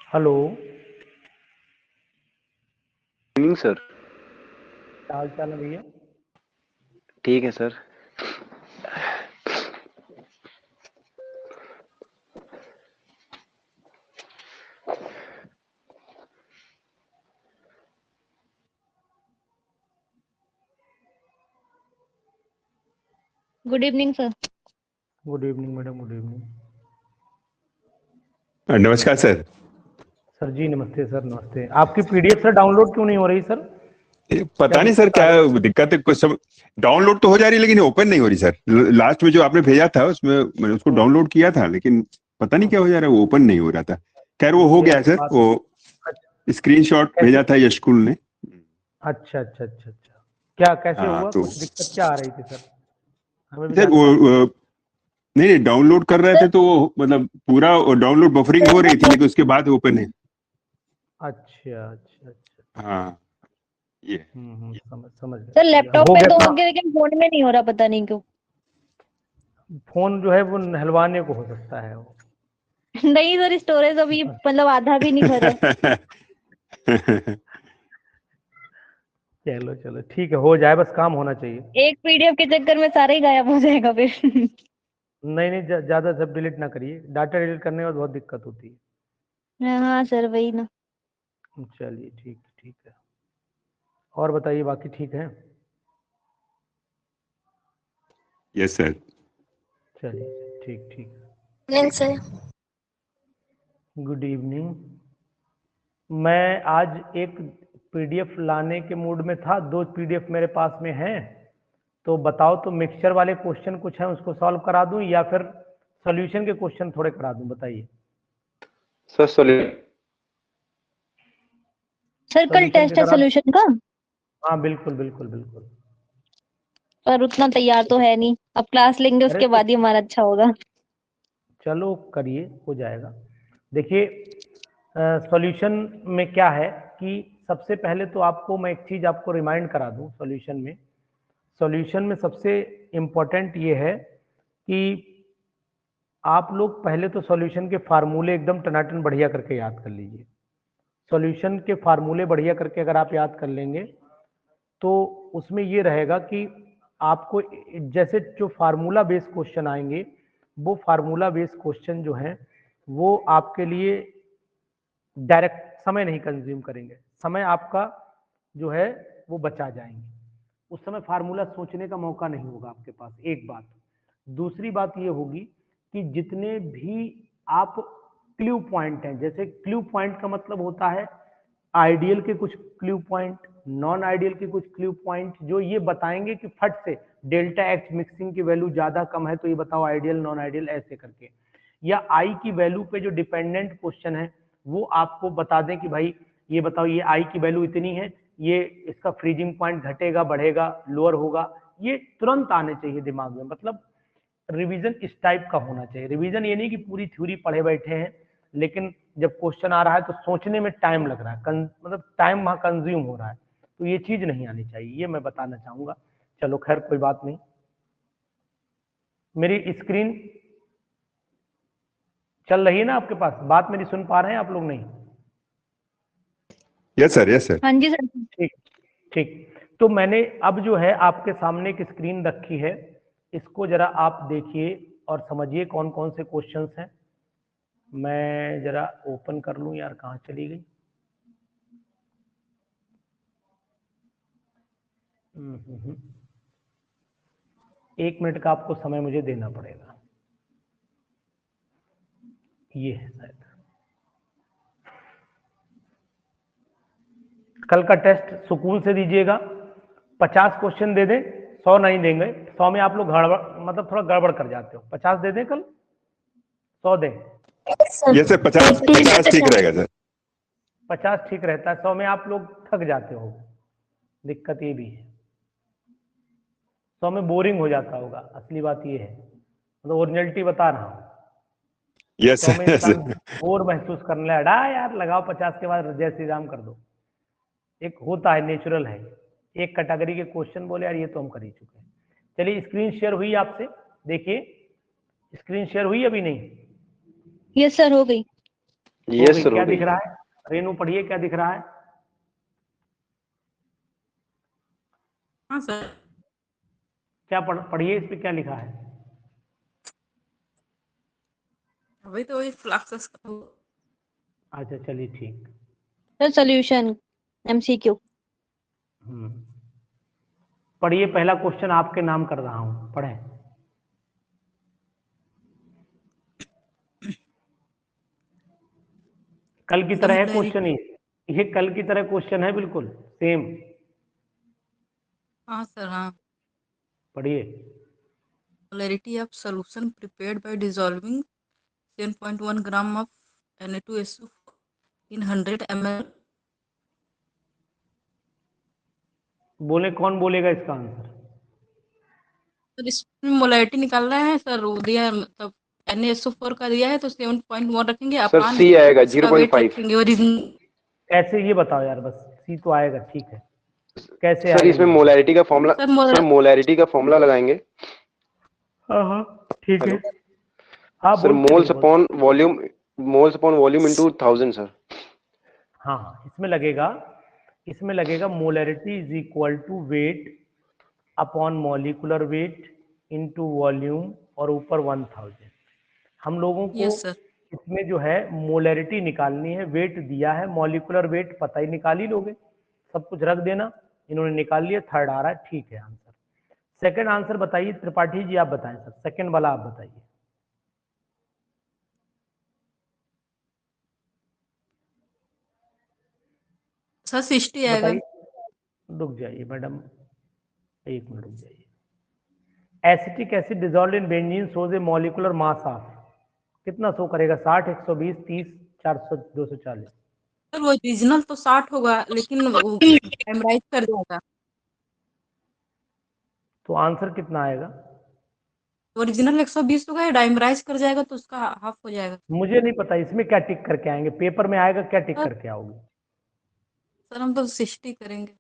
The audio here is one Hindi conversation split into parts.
हेलो। Evening sir. क्या हाल चाल है भैया? ठीक है sir. Good evening sir. Good evening madam, good evening. नमस्कार सर। सर जी नमस्ते, सर नमस्ते। आपकी पीडीएफ सर डाउनलोड क्यों नहीं हो रही सर? क्या पता नहीं सर दिक्कत आ क्या रही है? दिक्कत है, कुछ सब डाउनलोड तो हो जा रही है लेकिन ओपन नहीं हो रही सर। लास्ट में जो आपने भेजा था उसमें मैंने उसको डाउनलोड किया था लेकिन पता नहीं क्या हो जा रहा है, वो ओपन नहीं हो रहा था। खैर वो हो ये गया है सर, बात वो स्क्रीनशॉट कैसे? भेजा था यशकुल ने। अच्छा अच्छा अच्छा अच्छा। क्या कैसे हाँ हुआ? तो कुछ दिक्कत क्या आ रही थी सर? हमें भी सर वो जानकारी। नहीं नहीं डाउनलोड कर रहे थे तो वो मतलब पूरा डाउनलोड बफरिंग हो रही थी लेकिन उसके बाद ओपन है। अच्छा अच्छा अच्छा। हाँ ये समझ समझ गया सर समझ गया। लैपटॉप हो में गया तो हो काम। गया लेकिन फोन में नहीं हो रहा, पता नहीं क्यों। फोन जो है वो नहलवाने को हो सकता है वो। नहीं सर, स्टोरेज अभी मतलब आधा भी नहीं भरा है। चलो चलो ठीक है, हो जाए, बस काम होना चाहिए। एक पीडीएफ के चक्कर में सारा ही गायब हो जाएगा फिर। नहीं नहीं, ज्यादा सब डिलीट ना करिए, डाटा डिलीट करने में बहुत दिक्कत होती है। हाँ सर, वही ना। चलिए ठीक है। और बताइए, बाकी ठीक है? Yes sir. चलिए ठीक। नहीं सर। Good evening. मैं आज एक पीडीएफ लाने के मूड में था, दो पीडीएफ मेरे पास में हैं। तो बताओ, तो मिक्सचर वाले क्वेश्चन कुछ हैं उसको सॉल्व करा दूं या फिर सॉल्यूशन के क्वेश्चन थोड़े करा दूं, बताइए। Sir solution. सर कल सॉल्यूशन के टेस्ट है करा। सोल्यूशन का। हाँ बिल्कुल बिल्कुल बिल्कुल। पर उतना तैयार तो है नहीं, अब क्लास लेंगे अरे उसके तो बाद ही हमारा अच्छा होगा। चलो करिए, हो जाएगा। देखिए, सॉल्यूशन में क्या है कि सबसे पहले तो आपको मैं एक चीज़ आपको रिमाइंड करा दूं। सॉल्यूशन में सबसे इम्पोर्टेंट ये है कि आप लोग पहले तो सॉल्यूशन के फार्मूले एकदम टनाटन बढ़िया करके याद कर लीजिए। सॉल्यूशन के फार्मूले बढ़िया करके अगर आप याद कर लेंगे तो उसमें ये रहेगा कि आपको जैसे जो फार्मूला बेस्ड क्वेश्चन आएंगे, वो फार्मूला बेस्ड क्वेश्चन जो हैं वो आपके लिए डायरेक्ट समय नहीं कंज्यूम करेंगे, समय आपका जो है वो बचा जाएंगे। उस समय फार्मूला सोचने का मौका नहीं होगा आपके पास, एक बात। दूसरी बात ये होगी कि जितने भी आप क्ल्यू पॉइंट हैं, जैसे क्ल्यू पॉइंट का मतलब होता है आइडियल के कुछ क्ल्यू पॉइंट, नॉन आइडियल के कुछ क्ल्यू पॉइंट, जो ये बताएंगे कि फट से डेल्टा एक्स मिक्सिंग की वैल्यू ज्यादा कम है तो ये बताओ आइडियल नॉन आइडियल, ऐसे करके। या आई की वैल्यू पे जो डिपेंडेंट क्वेश्चन है वो आपको बता दें कि भाई ये बताओ ये आई की वैल्यू इतनी है, ये इसका फ्रीजिंग पॉइंट घटेगा बढ़ेगा लोअर होगा, ये तुरंत आने चाहिए दिमाग में। मतलब रिवीजन इस टाइप का होना चाहिए। रिवीजन ये नहीं कि पूरी थ्योरी पढ़े बैठे हैं लेकिन जब क्वेश्चन आ रहा है तो सोचने में टाइम लग रहा है, मतलब टाइम वहां कंज्यूम हो रहा है, तो ये चीज नहीं आनी चाहिए, ये मैं बताना चाहूंगा। चलो खैर कोई बात नहीं। मेरी स्क्रीन चल रही है ना आपके पास? बात मेरी सुन पा रहे हैं आप लोग? नहीं? Yes sir, yes sir. हाँ जी सर। ठीक ठीक। तो मैंने अब जो है आपके सामने एक स्क्रीन रखी है, इसको जरा आप देखिए और समझिए कौन कौन से क्वेश्चंस हैं। मैं जरा ओपन कर लूं, यार कहाँ चली गई? हम्म। 1 मिनट का आपको समय मुझे देना पड़ेगा। ये है शायद। कल का टेस्ट सुकून से दीजिएगा। 50 क्वेश्चन दे दें, 100 नहीं देंगे। 100 में आप लोग गड़बड़, मतलब थोड़ा गड़बड़ कर जाते हो। 50 दे दें कल, 100 दें? यस सर, 50 ठीक रहेगा सर। 50 ठीक रहता है, 100 में आप लोग थक जाते हो, दिक्कत ये भी है। 100 में बोरिंग हो जाता होगा, असली बात ये है, मतलब ओरिजिनलिटी बता रहा हूँ। यस 100 में सर, यस इंसान सर। बोर महसूस करने लगा, यार लगाओ 50 के बाद जय श्री राम कर दो। एक होता है, नेचुरल है। एक कैटेगरी के क्वेश्चन बोले यार ये तो हम कर ही चुके हैं। चलिए स्क्रीन शेयर हुई आपसे, देखिए स्क्रीन शेयर हुई अभी नहीं? यस सर, हो गई। यस गई। सर, क्या हो गई। दिख रहा है? रेनू पढ़िए, क्या दिख रहा है? हाँ सर, क्या पढ़िए, इस पे क्या लिखा है? अभी तो वही फ्लक्सेस का अच्छा चलिए ठीक। Sir solution MCQ. पढ़िए, पहला क्वेश्चन आपके नाम कर रहा हूं, पढ़ें। कल की तरह है क्वेश्चन ही, ये कल की तरह क्वेश्चन है, बिल्कुल सेम। हाँ सर, हाँ। पढ़िए। Molarity of solution prepared by dissolving 7.1 gram of Na2SO in 100 ml. बोले, कौन बोलेगा इसका आंसर? सर इसमें मोलैरिटी निकालना है सर, वो दिया है, मतलब NaSO4 का दिया है तो 7.1 रखेंगे, सर अपान सी आएगा इसका वेट 0.5। रखेंगे ओरिजिनल। कैसे, ये बताओ यार, बस सी तो आएगा, ठीक है, कैसे सर आएगा इसमें ये? मोलैरिटी का फॉर्मूला, सर सर मोलैरिटी का फॉर्मूला लगाएंगे। हाँ ठीक है। हेलो हाँ सर, बोलते रहिए, बोलते। Moles upon volume into 1000 sir. हाँ, इसमें लगेगा molarity is equal to weight upon molecular weight into volume और ऊपर 1000। हम लोगों को यस सर। इसमें जो है मोलैरिटी निकालनी है, वेट दिया है, मॉलिकुलर वेट पता ही, निकाल ही लोगे, सब कुछ रख देना। इन्होंने निकाल लिया, थर्ड आ रहा है, ठीक है आंसर। सेकंड आंसर बताइए त्रिपाठी जी, आप बताएं सर, सेकंड वाला आप बताइए। सर 60 आएगा। बताइए, रुक जाइए मैडम, एक मिनट रुक जाइए। Acetic acid dissolve in benzene shows a molecular mass of, कितना शो करेगा? 60, 120, 30, 400, 240? सर वो ओरिजिनल तो 60 होगा, लेकिन वो टाइमराइज कर जाएगा। तो आंसर कितना आएगा? ओरिजिनल 120 होगा, डाइमराइज कर जाएगा तो उसका हाफ हो जाएगा। मुझे नहीं पता, इसमें क्या टिक करके आएंगे, पेपर में आएगा क्या टिक सर करके आओगे? सर हम तो 60 करेंगे।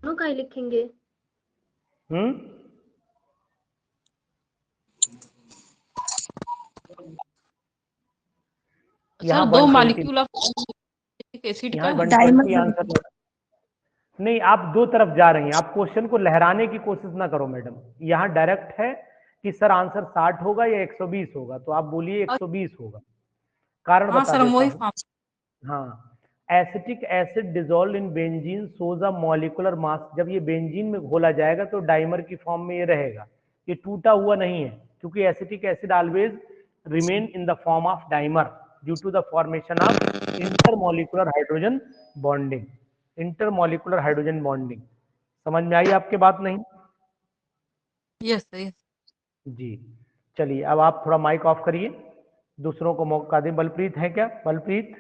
दोनों का ही लिखेंगे। सर यहाँ 2 120, मॉलिक्यूल ऑफ एसिड यहाँ का 120 आंसर नहीं, आप दो तरफ जा रही हैं, आप क्वेश्चन को लहराने की कोशिश ना करो मैडम। यहाँ डायरेक्ट है कि सर आंसर 60 होगा या 120 होगा, तो आप बोलिए 120 होगा। कारण हाँ बता सर, हम देता वही हूँ। हाँ, acetic acid dissolve in benzene shows a molecular mass, जब ये बेंजीन में घोला जाएगा तो डाइमर की फॉर्म में ये रहेगा, ये टूटा हुआ नहीं है, क्योंकि acetic acid always remain in the form of dimer due to the formation of intermolecular hydrogen bonding. Intermolecular hydrogen bonding समझ में आई आपके बात? नहीं? Yes sir, yes. जी, चलिए अब आप थोड़ा माइक ऑफ करिए, दूसरों को मौका दें। बलप्रीत है क्या? बलप्रीत,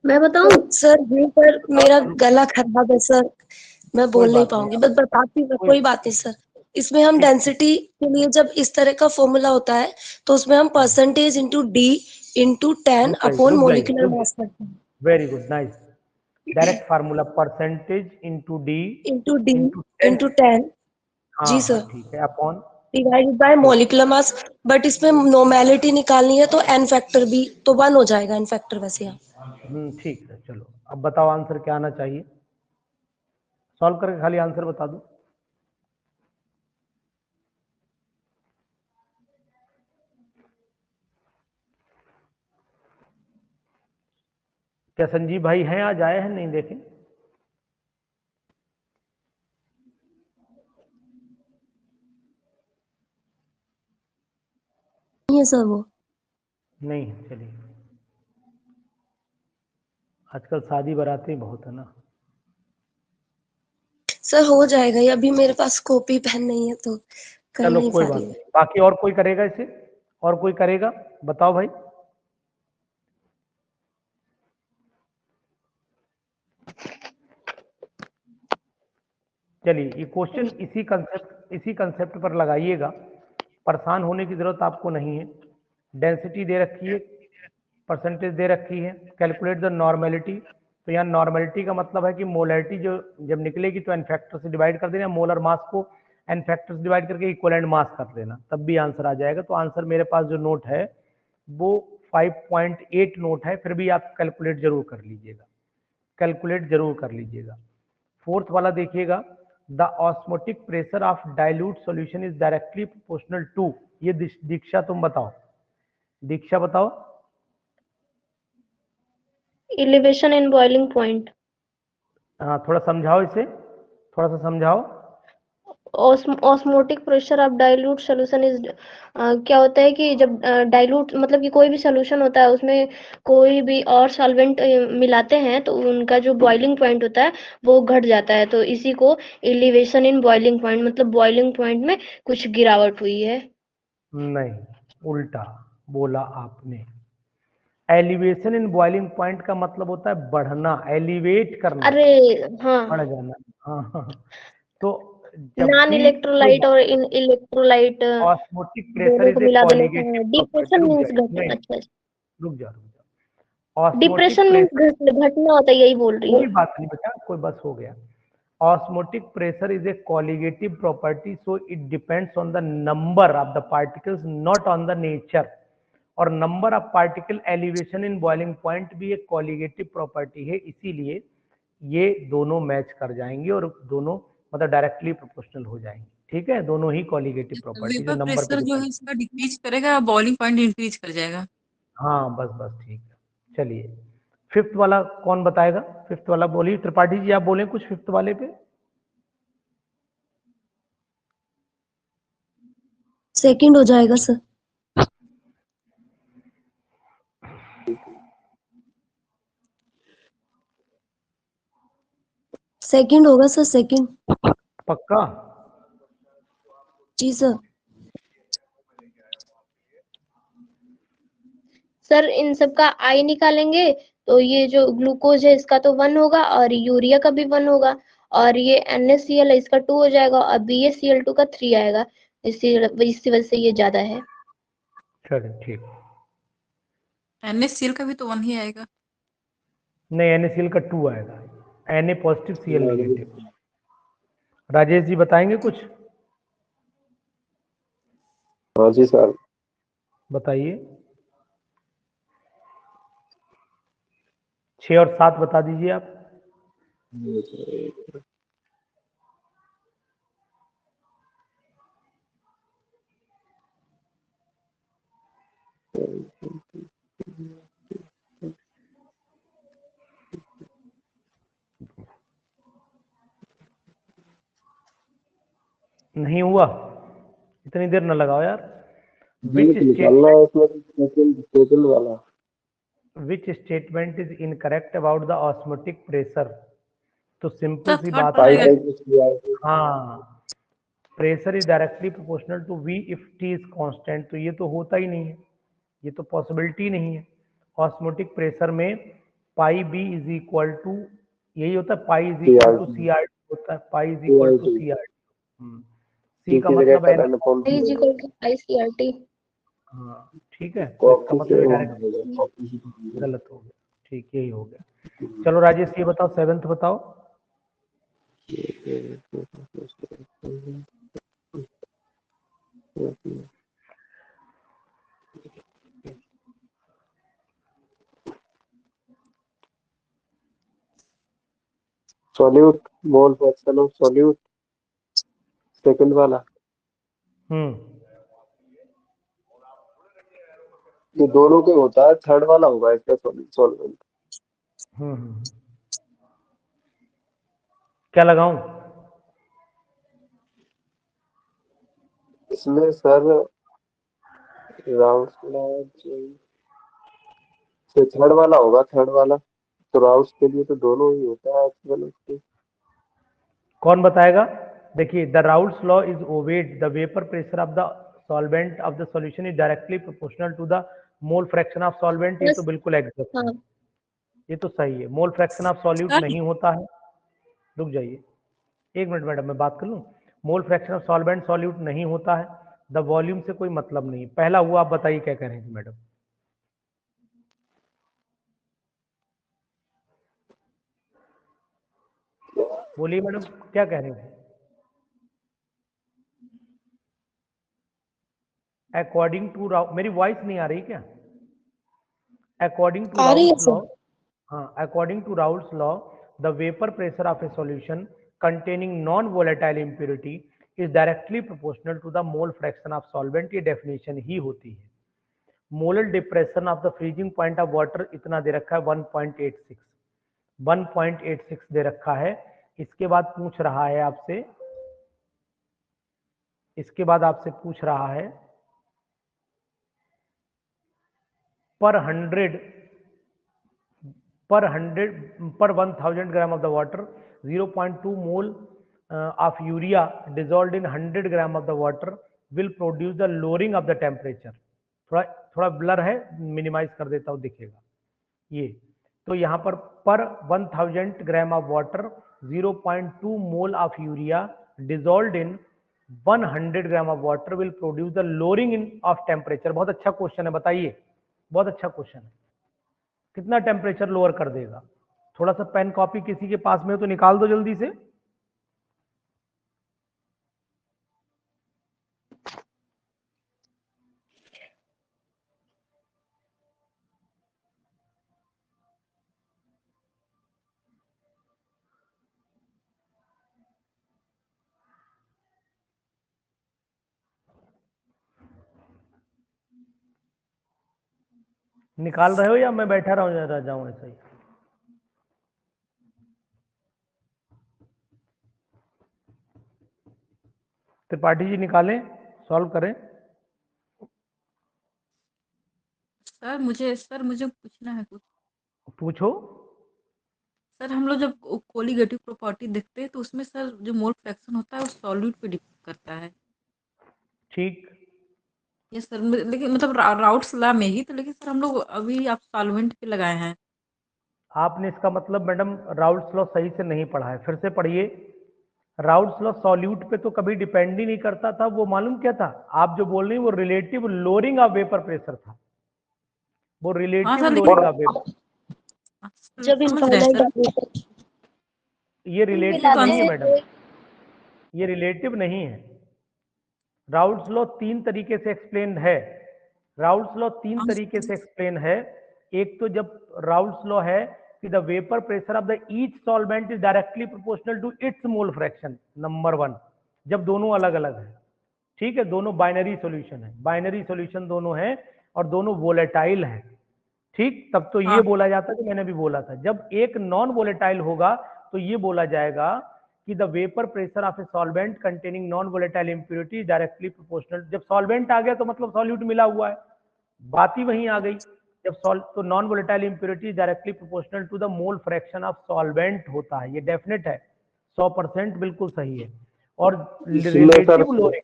मैं बताऊं सर, ये पर मेरा गला खराब है सर, मैं कोई बोल नहीं बात नहीं, पाऊंगी, बस बताती हूँ, कोई कोई बात नहीं सर। इसमें हम ठीक, डेंसिटी के लिए जब इस तरह का फॉर्मूला होता है तो उसमें हम percentage into D into 10 upon molecular mass करते हैं। Very good, nice. Direct formula, percentage into D into D into 10। Into 10, जी हाँ हाँ सर, ठीक है, upon. Divided by molecular mass. But इसमें नॉर्मेलिटी निकालनी है तो एन फैक्टर भी तो 1 हो जाएगा, एन फैक्टर वैसे यहाँ। ठीक है, चलो अब बताओ आंसर क्या आना चाहिए, सॉल्व करके खाली आंसर बता दो। क्या संजीव भाई हैं, आज आए हैं? नहीं देखे? नहीं है सर वो। नहीं, चलिए, आजकल शादी बारातें बहुत है ना। सर हो जाएगा ये, अभी मेरे पास कॉपी पेन नहीं है तो कर चलो नहीं कोई पा बात रही हूँ। नहीं, बाकी और कोई करेगा इसे? और कोई करेगा? बताओ भाई। चलिए, ये क्वेश्चन इसी कंसेप्ट पर लगाइएगा, परेशान होने की जरूरत आपको नहीं है। डेंसिटी दे रखी है, परसेंटेज दे रखी है, कैलकुलेट द नॉर्मेलिटी। तो यहाँ नॉर्मेलिटी का मतलब है कि मोलैरिटी जो जब निकलेगी तो एन फैक्टर से डिवाइड कर देना, मोलर मास को एन फैक्टर से डिवाइड करके इक्वलेंट मास कर देना, तब भी आंसर आ जाएगा। तो आंसर मेरे पास जो नोट है वो 5.8 नोट है, फिर भी आप कैलकुलेट जरूर कर लीजिएगा, कैलकुलेट जरूर कर लीजिएगा। फोर्थ वाला देखिएगा, the osmotic pressure of dilute solution is directly proportional to, ये दीक्षा तुम बताओ, दीक्षा बताओ। Elevation in boiling point. हाँ थोड़ा समझाओ इसे, थोड़ा सा समझाओ। Osmotic pressure of dilute solution is, क्या होता है कि जब डाइल्यूट मतलब कि कोई भी सोल्यूशन होता है उसमें कोई भी और सॉल्वेंट मिलाते हैं तो उनका जो बॉइलिंग पॉइंट होता है वो घट जाता है, तो इसी को एलिवेशन इन बॉइलिंग पॉइंट मतलब बॉइलिंग पॉइंट में कुछ गिरावट हुई है। नहीं, उल्टा बोला आपने। एलिवेशन इन बॉइलिंग पॉइंट का मतलब होता है बढ़ना, एलिवेट करना, अरे हाँ, बढ़ जाना। हाँ हाँ। तो जब नॉन भी इलेक्ट्रोलाइट और इन इलेक्ट्रोलाइट ऑस्मोटिक प्रेशर दोनों को इज ए मिला देने से कॉलिगेटिव प्रॉपर्टी, डिप्रेशन रुक मीन्स जाइए, घट, नहीं अच्छा, रुक जाओ। ऑस्मोटिक डिप्रेशन मीन्स प्रेशर, घटना होता है, यही बोल रही कोई हूँ। बात नहीं बेटा, कोई बस हो गया। Osmotic pressure is a colligative property, so it depends on the number of the particles, not on the nature. और number of particle elevation in boiling point भी एक कॉलिगेटिव प्रॉपर्टी है, इसीलिए ये दोनों मैच कर जाएंगे और दोनों मतलब डायरेक्टली प्रोपोर्शनल हो जाएंगे। ठीक है, दोनों ही कॉलिगेटिव प्रॉपर्टी जो वेपर नंबर पे प्रेशर जो डिपेंड। है इसका डिक्रीज करेगा, बॉइलिंग पॉइंट इंक्रीज कर जाएगा। हाँ बस बस ठीक है, चलिए फिफ्थ वाला कौन बताएगा? फिफ्थ वाला बोलिए, त्रिपाठी जी आप बोलें कुछ फिफ्थ वाले पे। सेकंड हो जाएगा सर, सेकंड होगा सर, सेकंड। पक्का? जी सर। सर इन सब का आई निकालेंगे तो ये जो ग्लूकोज है इसका तो 1 होगा और यूरिया का भी 1 होगा, और ये NaCl है इसका 2 हो जाएगा और BaCl2 का 3 आएगा, इसी इसी वजह से ये ज्यादा है। चलिए ठीक। NaCl का भी तो 1 ही आएगा। नहीं, NaCl का 2 आएगा, Na positive Cl negative. Rajesh ji बताएंगे कुछ? हाँ जी सर। बताइए, 6 और 7 बता दीजिए आप। नहीं हुआ, इतनी देर न लगाओ यार। विच निकालना है उसमें सेकंड वाला। Which statement is incorrect about the osmotic pressure? तो सिंपल सर सी थर्ड बात वाला है, रहेगा। हाँ, pressure is directly proportional to V if T is constant, तो ये तो होता ही नहीं है, ये तो पॉसिबिलिटी नहीं है। ऑस्मोटिक प्रेशर में pi B is equal to, यही होता है, pi is equal to C R होता है, pi is equal to C R. C का की जगह मतलब है ना, I is equal to ICRT। हाँ ठीक है, तो इसका मतलब है डायरेक्ट गलत हो गया, ठीक यही हो गया। चलो राजेश ये बताओ, सेवेंथ बताओ। Solute, mole fraction of solute, second वाला। ये दोनों के होता है, थर्ड वाला होगा इसका सॉल्वेंट। क्या लगाऊं? इसमें सर राउस से थर्ड वाला होगा, थर्ड वाला। तो राउस के लिए तो दोनों ही होता है एक्चुअली। कौन बताएगा? देखिए, the Raoult's law is obeyed, the vapour pressure of the solvent of the solution is directly proportional to the mole fraction of solvent. ये तो बस, बिल्कुल एग्जैक्ट है, हाँ, ये तो सही है। मोल फ्रैक्शन ऑफ सॉल्यूट सर नहीं होता है, रुक जाइए एक मिनट मैडम, मैं बात कर लूं। मोल फ्रैक्शन ऑफ सॉल्वेंट सॉल्यूट नहीं होता है, द वॉल्यूम से कोई मतलब नहीं। पहला हुआ, आप बताइए क्या कह रहे हैं मैडम? बोलिए मैडम, क्या कह रहे हैं? अकॉर्डिंग टू राउ, मेरी वॉइस नहीं आ रही क्या? अकॉर्डिंग टू आ रही है राउल्स लॉ, सर? हाँ, according to Raoult's law the vapour pressure of a solution containing non volatile impurity is directly proportional to the mole fraction of solvent. ये डेफिनेशन ही होती है। Molar depression of the freezing point of water इतना दे रखा है 1.86, 1.86 दे रखा है। इसके बाद पूछ रहा है आपसे, इसके बाद आपसे पूछ रहा है पर 1000 ग्राम of the water 0.2 mole of urea dissolved in 100 gram of the water will produce the lowering of the temperature। थोड़ा थोड़ा ब्लर है, मिनिमाइज कर देता हूँ, दिखेगा ये। तो यहाँ पर 1000 gram of water 0.2 mole of urea dissolved in 100 gram of water will produce the lowering in of temperature। बहुत अच्छा क्वेश्चन है, बताइए, बहुत अच्छा क्वेश्चन है। कितना टेम्परेचर लोअर कर देगा? थोड़ा सा पेन कॉपी किसी के पास में हो तो निकाल दो जल्दी से। निकाल रहे हो या मैं बैठा रह जाऊं ऐसे ही? त्रिपाठी जी निकालें, सॉल्व करें। सर मुझे पूछना है कुछ। पूछो। सर हम लोग जब कोलिगेटिव प्रॉपर्टी देखते हैं तो उसमें सर जो मोल फ्रैक्शन होता है वो सॉल्यूट पे डिपेंड करता है। ठीक, ये सर लेकिन मतलब राउट्स लॉ में ही तो, लेकिन सर हम लोग अभी आप सॉल्वेंट पे लगाए हैं। आपने इसका मतलब मैडम राउल्ट्स लॉ सही से नहीं पढ़ा है, फिर से पढ़िए। राउल्ट्स लॉ सॉल्यूट पे तो कभी डिपेंड ही नहीं करता था। वो मालूम क्या था आप जो बोल रहे हैं, वो relative lowering of vapour pressure था, वो हाँ रिलेटिव सर लेकिन लोअरिंग ऑफ वेपर। जब समझ रहे हैं इनफाइनाइट सर। डायल्यूशन ये रिलेटिव तो नहीं है आंसर मैडम, ये रिलेटिव नहीं है। राउल्ट्स लॉ तीन तरीके से एक्सप्लेन है, राउल्ट्स लॉ तीन तरीके से एक्सप्लेन है। एक तो जब राउल्ट्स लॉ है कि the vapour pressure of the each solvent is directly proportional to its mole fraction, number one, जब दोनों अलग अलग है। ठीक है, दोनों बाइनरी सॉल्यूशन है, बाइनरी सॉल्यूशन दोनों है और दोनों वोलेटाइल है। ठीक, तब तो ये हाँ बोला जाता है, जो मैंने भी बोला था, जब एक नॉन वोलेटाइल होगा तो ये बोला जाएगा कि the vapour pressure of a solvent containing non volatile impurity directly proportional. जब सॉल्वेंट आ गया तो मतलब सॉल्यूट मिला हुआ है, बात ही वहीं आ गई। जब सॉल्व तो non volatile impurity directly proportional to the mole fraction of solvent होता है, ये डेफिनेट है, 100% बिल्कुल सही है। और इसमें सर रिलेटिव लोअरिंग,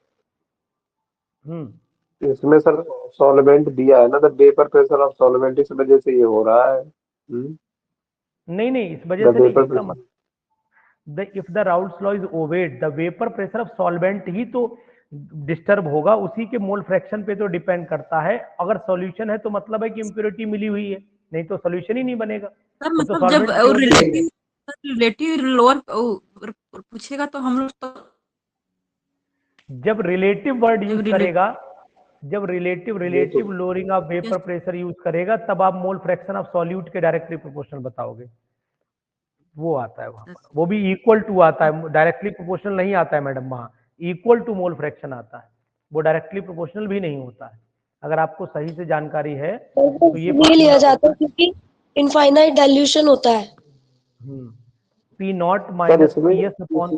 इसमें सर सॉल्वेंट दिया है ना, the vapour pressure of solvent, इस वजह से ये हो रहा है। नहीं नहीं, इस वजह द से नहीं, वेपर इसका मतलब if the Raoult's law is obeyed the vapour pressure of solvent ही तो डिस्टर्ब होगा, उसी के मोल फ्रैक्शन पे तो डिपेंड करता है। अगर सॉल्यूशन है तो मतलब है कि इम्प्योरिटी मिली हुई है, नहीं तो सॉल्यूशन ही नहीं बनेगा, सर फिर तो मतलब जब सॉल्वेंट प्योर भी नहीं है। रिलेटिव लोअर पूछेगा तो हम लोग तो जब रिलेटिव वर्ड जब यूज रिलेटिव करेगा, जब रिलेटिव ये तो relative lowering of vapour pressure use करेगा, तब आप मोल फ्रैक्शन ऑफ सॉल्यूट के डायरेक्टली प्रोपोर्शनल बताओगे, वो आता है वहां पर, वो भी इक्वल टू आता है, डायरेक्टली प्रोपोर्शनल नहीं आता है मैडम वहां, इक्वल टू मोल फ्रैक्शन आता है, वो डायरेक्टली प्रोपोर्शनल भी नहीं होता है। अगर आपको सही से जानकारी है तो ये इसलिए लिया जाता है क्योंकि इनफाइनाइट डाइल्यूशन होता है। पी नॉट सर माइनस इसमें पी एस अपॉन,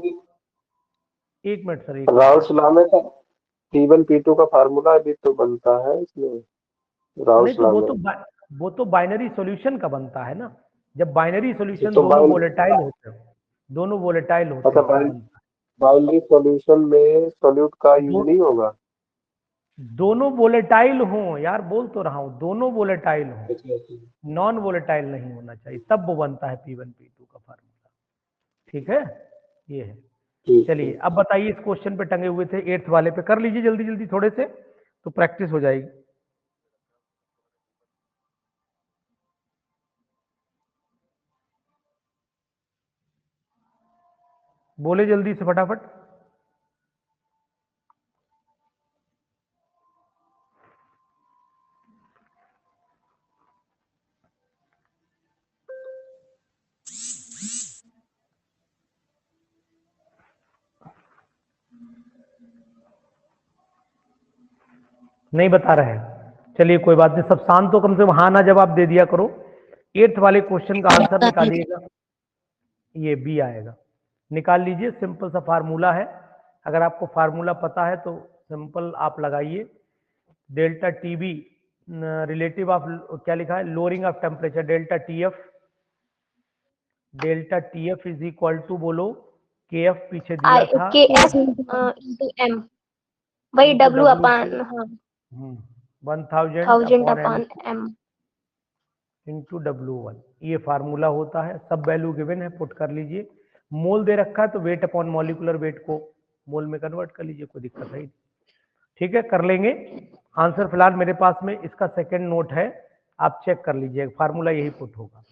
एक मिनट सर, एक मिनट। राउल्ट्स लॉ में सर P1 P2 का फार्मूला भी तो बनता है इसमें, नहीं राउल्ट्स तो लॉ वो में। तो वो तो बाइनरी सॉल्यूशन का बनता है ना, जब बाइनरी सॉल्यूशन तो दोनों वोलेटाइल होते हो, दोनों वोलेटाइल होते अच्छा, हैं तब बनता बाइनरी सॉल्यूशन में सॉल्यूट का है। यूज नहीं होगा। दोनों वोलेटाइल हों यार, बोल तो रहा हूं, दोनों वोलेटाइल हों, अच्छा अच्छा। नॉन वोलेटाइल नहीं होना चाहिए, तब वो बनता है P1 P2 का फार्मूला। ठीक है, ये है। ठीक चलिए है। अब बताइए, इस क्वेश्चन पे टंगे हुए थे 8th वाले पे, कर लीजिए जल्दी जल्दी थोड़े से, तो प्रैक्टिस हो जाएगी। बोले जल्दी से फटाफट। नहीं बता रहे हैं, चलिए कोई बात नहीं, सब शांत हो, कम से कम हाँ ना जवाब दे दिया करो। 8th वाले क्वेश्चन का आंसर निकालिएगा, ये बी आएगा, निकाल लीजिए। सिंपल सा फार्मूला है, अगर आपको फार्मूला पता है तो सिंपल आप लगाइए। Delta T B relative of, क्या लिखा है, lowering of temperature, delta T F is equal to, बोलो, के एफ पीछे दिया था, के एफ इंटू एम, वही डब्ल्यू अपान, हाँ, 1000 thousand upon M upon M. Into W1, ये फार्मूला होता है। सब वैल्यू गिवन है, पुट कर लीजिए। मोल दे रखा है तो वेट अपॉन मॉलिकुलर वेट को मोल में कन्वर्ट कर लीजिए, कोई दिक्कत है ही नहीं। ठीक है, कर लेंगे। आंसर फिलहाल मेरे पास में इसका सेकंड नोट है, आप चेक कर लीजिए, फार्मूला यही पुट होगा,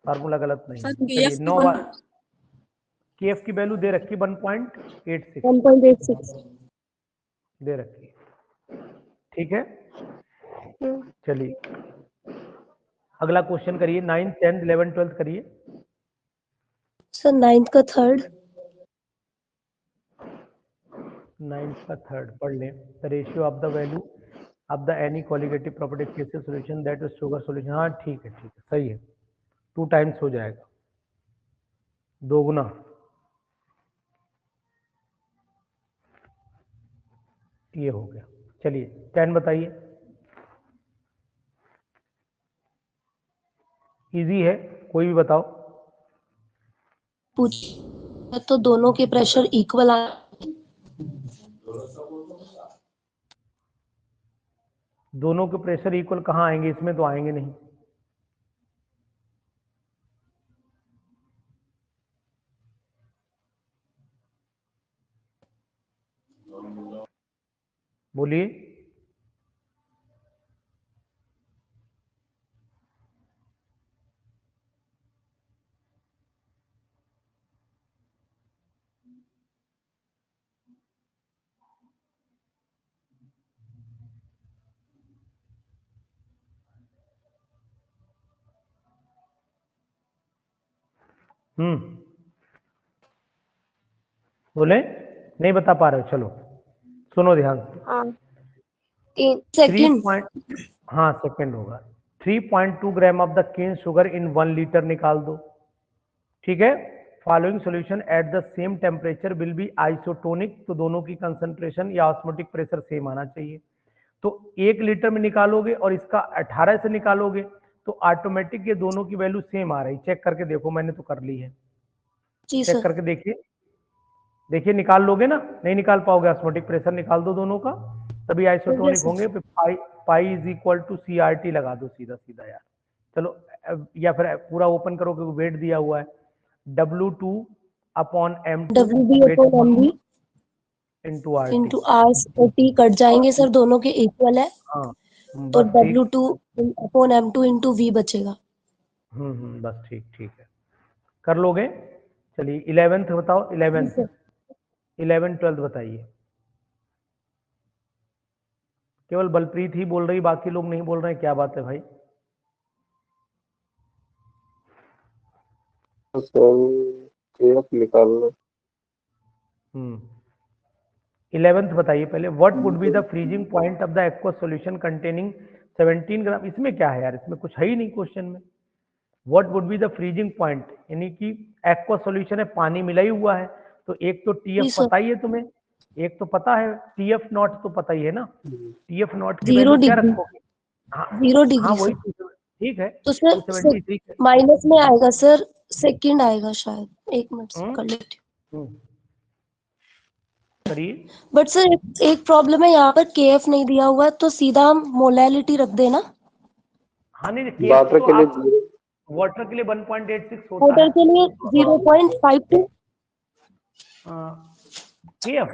फार्मूला गलत नहीं है। सर चलिए KF 9 बार KF की वैल्यू दे रखी 1.86 1.86। दे रखी, ठीक है। चलिए अगला क्वेश्चन करिए, 9th 10th 11th 12th करिए। सर 9th का थर्ड। 9th का थर्ड पढ़ लें। The ratio of the value of the any colligative property cases solution that is sugar solution, हाँ ठीक है, सही है, 2 टाइम्स हो जाएगा, 2 गुना। ये हो गया। चलिए 10 बताइए, इजी है, कोई भी बताओ। पूछ तो दोनों के प्रेशर इक्वल आ, दोनों के प्रेशर इक्वल कहाँ आएंगे, इसमें तो आएंगे नहीं। बोलिए। बोले, नहीं बता पा रहे हो, चलो सुनो ध्यान से। हाँ, 3 सेकंड। पॉइंट, हाँ सेकंड होगा। 3.2 gram of the cane sugar in 1 litre निकाल दो, ठीक है। Following solution at the same temperature will be isotonic, तो दोनों की कंसंट्रेशन या ऑस्मोटिक प्रेशर सेम आना चाहिए। तो 1 लीटर में निकालोगे और इसका 18 से निकालोगे तो ऑटोमेटिक ये दोनों की वैल्यू सेम आ रही, चेक करके देखो, मैंने तो कर ली है, जी चेक सर। करके देखिए, देखिए निकाल लोगे ना, नहीं निकाल पाओगे, ऑस्मोटिक प्रेशर निकाल दो दोनों का, तभी आइसोटोनिक होंगे। फिर pi is equal to CRT लगा दो सीधा सीधा यार, चलो या फिर पूरा ओपन करो क्योंकि वेट दिया हुआ है, W2 upon M2 WB weight upon MB into RT। Into R/T cut जाएंगे सर, दोनों के इक्वल है, हाँ तो बस ठीक, W2 upon M2 into V बचेगा। बस ठीक, ठीक है, कर लोगे। चलिए 11th बताओ, 11th 12th बताइए। केवल बलप्रीत ही बोल रही, बाकी लोग नहीं बोल रहे हैं, क्या बात है भाई। तो सर केएफ निकालना। 11th बताइए पहले, what would be the freezing point of the aqueous solution containing 17 ग्राम, इसमें क्या है यार, इसमें कुछ है ही नहीं क्वेश्चन में। What would be the freezing point, यानी कि एक्वस सॉल्यूशन है, पानी मिला ही हुआ है, तो एक तो जी TF सर। पता ही है तुम्हें, एक तो पता है TF नॉट, तो पता ही है ना, TF नॉट की 0 वैल्यू क्या डिग्री, रखोगे। हाँ, 0 हाँ डिग्री वही सर। ठीक है, तो सर 273 है। माइनस में आएगा सर, सेकंड आएगा शायद, 1 मिनट हम्म, कर लेती हूँ। हम्म, करिए। बट सर एक प्रॉब्लम है, यहाँ पर KF नहीं दिया हुआ है, तो सीधा हम मोलैलिटी रख देना। हाँ नहीं, केएफ वाटर तो के लिए आप वाटर के लिए 1.86 होता वाटर है, के लिए 0.52। केएफ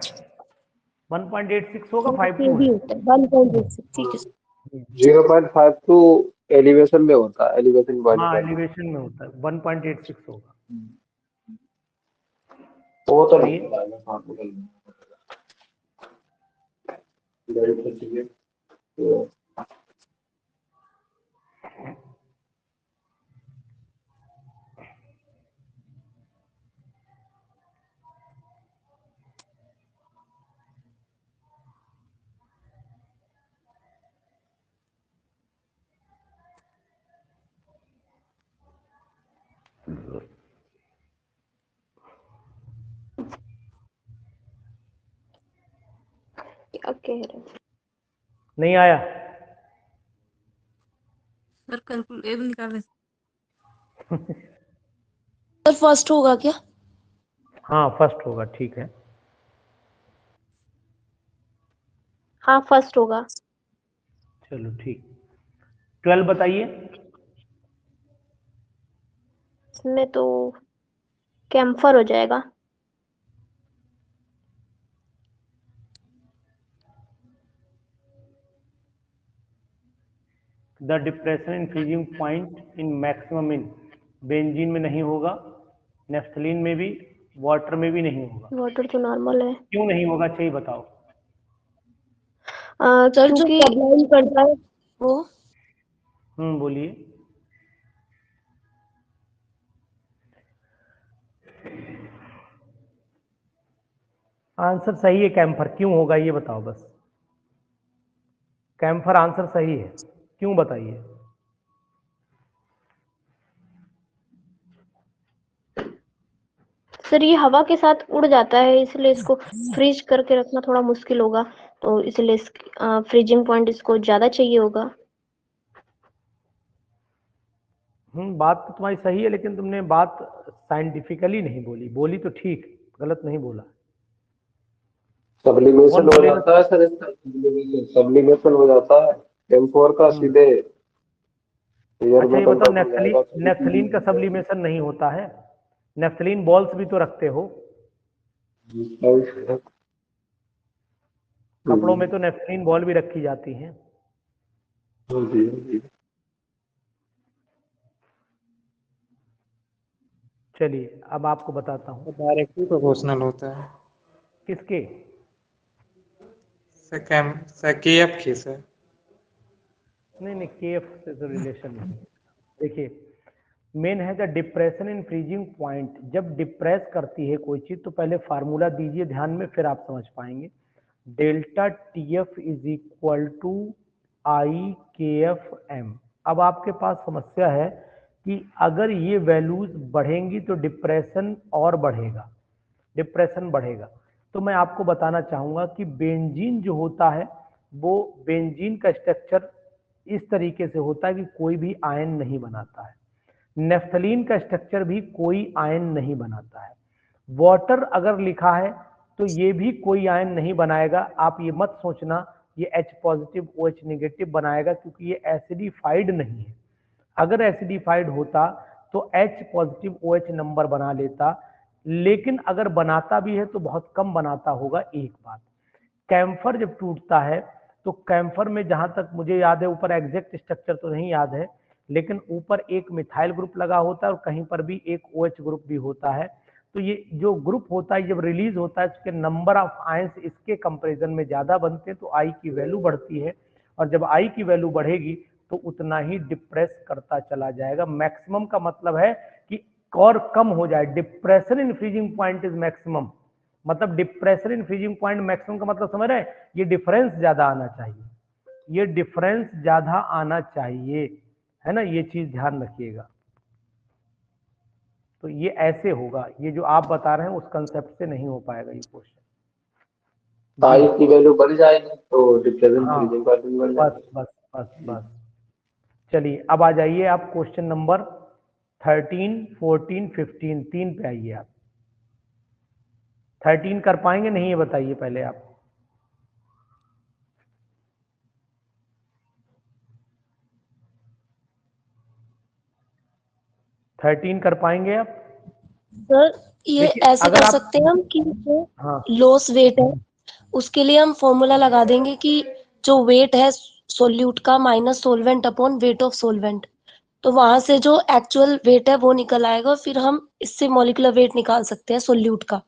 1.86 होगा, के 52 भी है। होता है 1.86, ठीक है सर। 0.52 एलिवेशन में होता है, एलिवेशन वाली हाँ वैल्यू। एलिवेशन में होता है, 1.86 होगा। वो तो नहीं करिए। पता है, हाँ गरीब तो चाहिए। तो क्या कह रहे हैं? नहीं आया? सर कैलकुलेट निकालने सर फर्स्ट होगा क्या? हाँ फर्स्ट होगा, ठीक है। हाँ फर्स्ट होगा। चलो ठीक। 12 बताइए। इसमें तो कैम्फर हो जाएगा। The depression in freezing point in maximum in, benzene में नहीं होगा, नेफ्थलीन में भी, वाटर में भी नहीं होगा। वाटर तो नॉर्मल है। क्यों नहीं होगा चाहिए बताओ। सर जो क्योंकि सब्लाइम करता है वो। बोलिए। आंसर सही है कैम्फर। क्यों होगा ये बताओ बस। कैम्फर आंसर सही है, क्यों बताइए। सर ये हवा के साथ उड़ जाता है, इसलिए इसको फ्रीज करके रखना थोड़ा मुश्किल होगा, तो इसलिए फ्रीजिंग पॉइंट इसको ज्यादा चाहिए होगा। बात तो तुम्हारी सही है, लेकिन तुमने बात साइंटिफिकली नहीं बोली। बोली तो ठीक, गलत नहीं बोला। सब्लिमेशन कौन हो बोलेगा? जाता है सर, इसका सब्लिमेशन हो जाता है M4 का, सीधे एयर अच्छा में ये बताओ, कन्वर्ट हो जाएगा। नेफ्थलीन का सब्लिमेशन नहीं होता है? नेफ्थलीन बॉल्स भी तो रखते हो। कपड़ों में तो नेफ्थलीन बॉल भी रखी जाती हैं। जी। चलिए अब आपको बताता हूँ। डायरेक्टली प्रोपोर्शनल होता है। किसके? KF की सर। नहीं, केएफ से तो रिलेशन नहीं है। देखिए, मेन है the depression in freezing point. जब डिप्रेस करती है कोई चीज तो पहले फार्मूला दीजिए ध्यान में, फिर आप समझ पाएंगे। Delta TF is equal to IKFM। अब आपके पास समस्या है कि अगर ये वैल्यूज बढ़ेंगी तो डिप्रेशन और बढ़ेगा, डिप्रेशन बढ़ेगा। तो मैं आपको बताना चाहूंगा कि बेंजीन जो होता है वो, बेंजीन का स्ट्रक्चर इस तरीके से होता है कि कोई भी आयन नहीं बनाता है। नेफ्थलीन का स्ट्रक्चर भी कोई आयन नहीं बनाता है। वाटर अगर लिखा है तो ये भी कोई आयन नहीं बनाएगा। आप ये मत सोचना ये H पॉजिटिव OH नेगेटिव बनाएगा, क्योंकि ये एसिडिफाइड नहीं है। अगर एसिडिफाइड होता तो H पॉजिटिव OH नंबर बना लेता, लेकिन अगर बनाता भी है तो बहुत कम बनाता होगा। एक बात, कैम्फर जब टूटता है तो कैम्फर में जहां तक मुझे याद है, ऊपर एग्जैक्ट स्ट्रक्चर तो नहीं याद है, लेकिन ऊपर एक मिथाइल ग्रुप लगा होता है और कहीं पर भी एक OH ग्रुप भी होता है। तो ये जो ग्रुप होता है जब रिलीज होता है, उसके नंबर ऑफ आयंस इसके कंपैरिजन में ज्यादा बनते हैं, तो आई की वैल्यू बढ़ती है। और जब आई की वैल्यू बढ़ेगी तो उतना ही डिप्रेस करता चला जाएगा। मैक्सिमम का मतलब है कि और कम हो जाए। Depression in freezing point is maximum, मतलब depression in freezing point maximum का मतलब समझ रहे हैं? ये डिफरेंस ज्यादा आना चाहिए, ये डिफरेंस ज्यादा आना चाहिए, है ना? ये चीज ध्यान रखिएगा। तो ये ऐसे होगा, ये जो आप बता रहे हैं उस कंसेप्ट से नहीं हो पाएगा ये क्वेश्चन। आई की वैल्यू बढ़ जाएगी तो डिप्रेशन हाँ फ्रीजिंग पॉइंट भी बढ़ बस जाएगा। बस बस बस। चलिए अब आ जाइए आप क्वेश्चन नंबर 13, 14, 15, 3 पे आइए आप। 13 कर पाएंगे नहीं ये बताइए पहले आप। थर्टीन कर पाएंगे आप? सर ये देखिए ऐसे अगर कर आप, सकते हैं हम कि जो हाँ लॉस वेट है उसके लिए हम फॉर्मूला लगा देंगे कि जो वेट है सोल्यूट का minus solvent upon weight of solvent, तो वहां से जो एक्चुअल वेट है वो निकल आएगा, फिर हम इससे मॉलिक्यूलर वेट निकाल सकते हैं सोल्यूट का।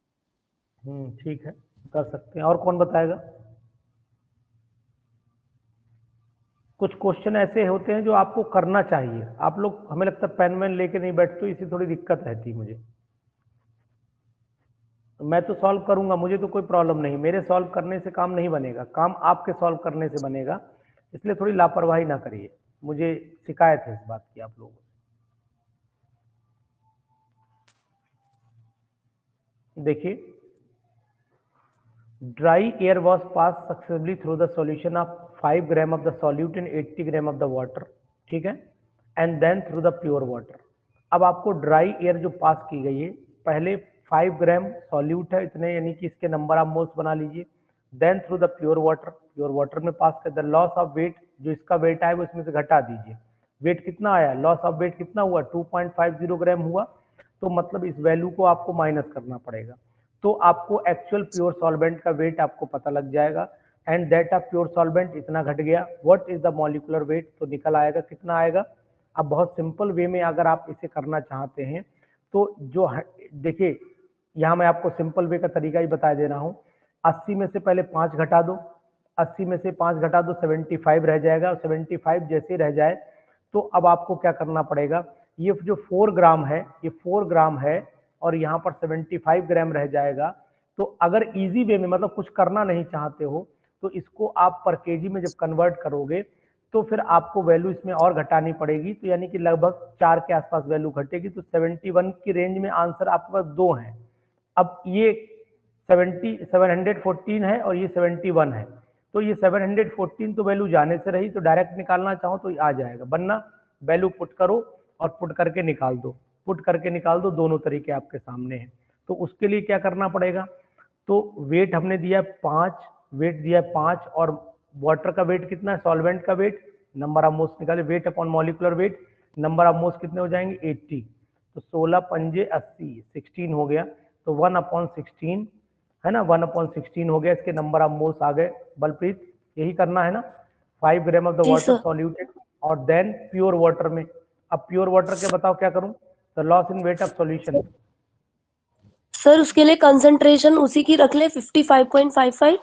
ठीक है, कर सकते हैं। और कौन बताएगा? कुछ क्वेश्चन ऐसे होते हैं जो आपको करना चाहिए। आप लोग, हमें लगता है पेन वेन लेके नहीं बैठते, तो इसी थोड़ी दिक्कत रहती है मुझे। मैं तो सॉल्व करूंगा, मुझे तो कोई प्रॉब्लम नहीं। मेरे सॉल्व करने से काम नहीं बनेगा, काम आपके सॉल्व करने से बनेगा। इसलिए थोड़ी लापरवाही ना करिए, मुझे शिकायत है इस बात की आप लोगों से। देखिए, dry air was pass successfully through the solution of 5 gram of the solute in 80 gram of the water, ठीक है, and then through the pure water. अब आपको ड्राई एयर जो पास की गई है, पहले 5 ग्राम सॉल्यूट है इतने, यानी कि इसके नंबर ऑफ मोल्स बना लीजिए, then through the pure water में पास कर द लॉस ऑफ वेट, जो इसका वेट आया वो इसमें से घटा दीजिए। वेट कितना आया, लॉस ऑफ वेट कितना हुआ, 2.50 ग्राम हुआ, तो मतलब इस वैल्यू को आपको माइनस करना पड़ेगा, तो आपको एक्चुअल प्योर सॉल्वेंट का वेट आपको पता लग जाएगा, and that of pure solvent इतना घट गया, what is the molecular weight, तो निकल आएगा कितना आएगा। अब बहुत सिंपल वे में अगर आप इसे करना चाहते हैं तो जो देखिए, यहाँ मैं आपको सिंपल वे का तरीका ही बता दे रहा हूँ। 80 में से पहले 5 घटा दो, 80 में से 5 घटा दो, 75 रह जाएगा, और 75 जैसे रह जाए तो अब आपको क्या करना पड़ेगा, ये जो 4 ग्राम है, ये 4 ग्राम है और यहाँ पर 75 ग्राम रह जाएगा। तो अगर इजी वे में, मतलब कुछ करना नहीं चाहते हो, तो इसको आप पर केजी में जब कन्वर्ट करोगे तो फिर आपको वैल्यू इसमें और घटानी पड़ेगी, तो यानी कि लगभग 4 के आसपास वैल्यू घटेगी, तो 71 की रेंज में आंसर आपके पास 2 है। अब ये 714 है और ये 71 है, तो ये 714 तो वैल्यू जाने से रही, तो डायरेक्ट निकालना चाहो तो आ जाएगा, वरना वैल्यू पुट करो और पुट करके निकाल दो, पुट करके निकाल दो, दोनों तरीके आपके सामने हैं। तो उसके लिए क्या करना पड़ेगा, तो वेट हमने दिया 5, वेट दिया 5 और वाटर का वेट कितना है, सॉल्वेंट का वेट, नंबर ऑफ मोल्स निकाले, weight upon molecular weight, number of moles कितने हो जाएंगे 80, तो 16 पंजे 80, 16 हो गया, तो 1/16 है ना, 1/16 हो गया, इसके नंबर ऑफ मोल्स आ गए। बलप्रीत यही करना है ना, 5 ग्राम ऑफ द जी वाटर सर। सॉल्यूटेड और देन प्योर वाटर में। अब प्योर वाटर के बताओ क्या करूं, the loss in weight of solution. Sir उसके लिए कंसंट्रेशन उसी की रख ले 55.55।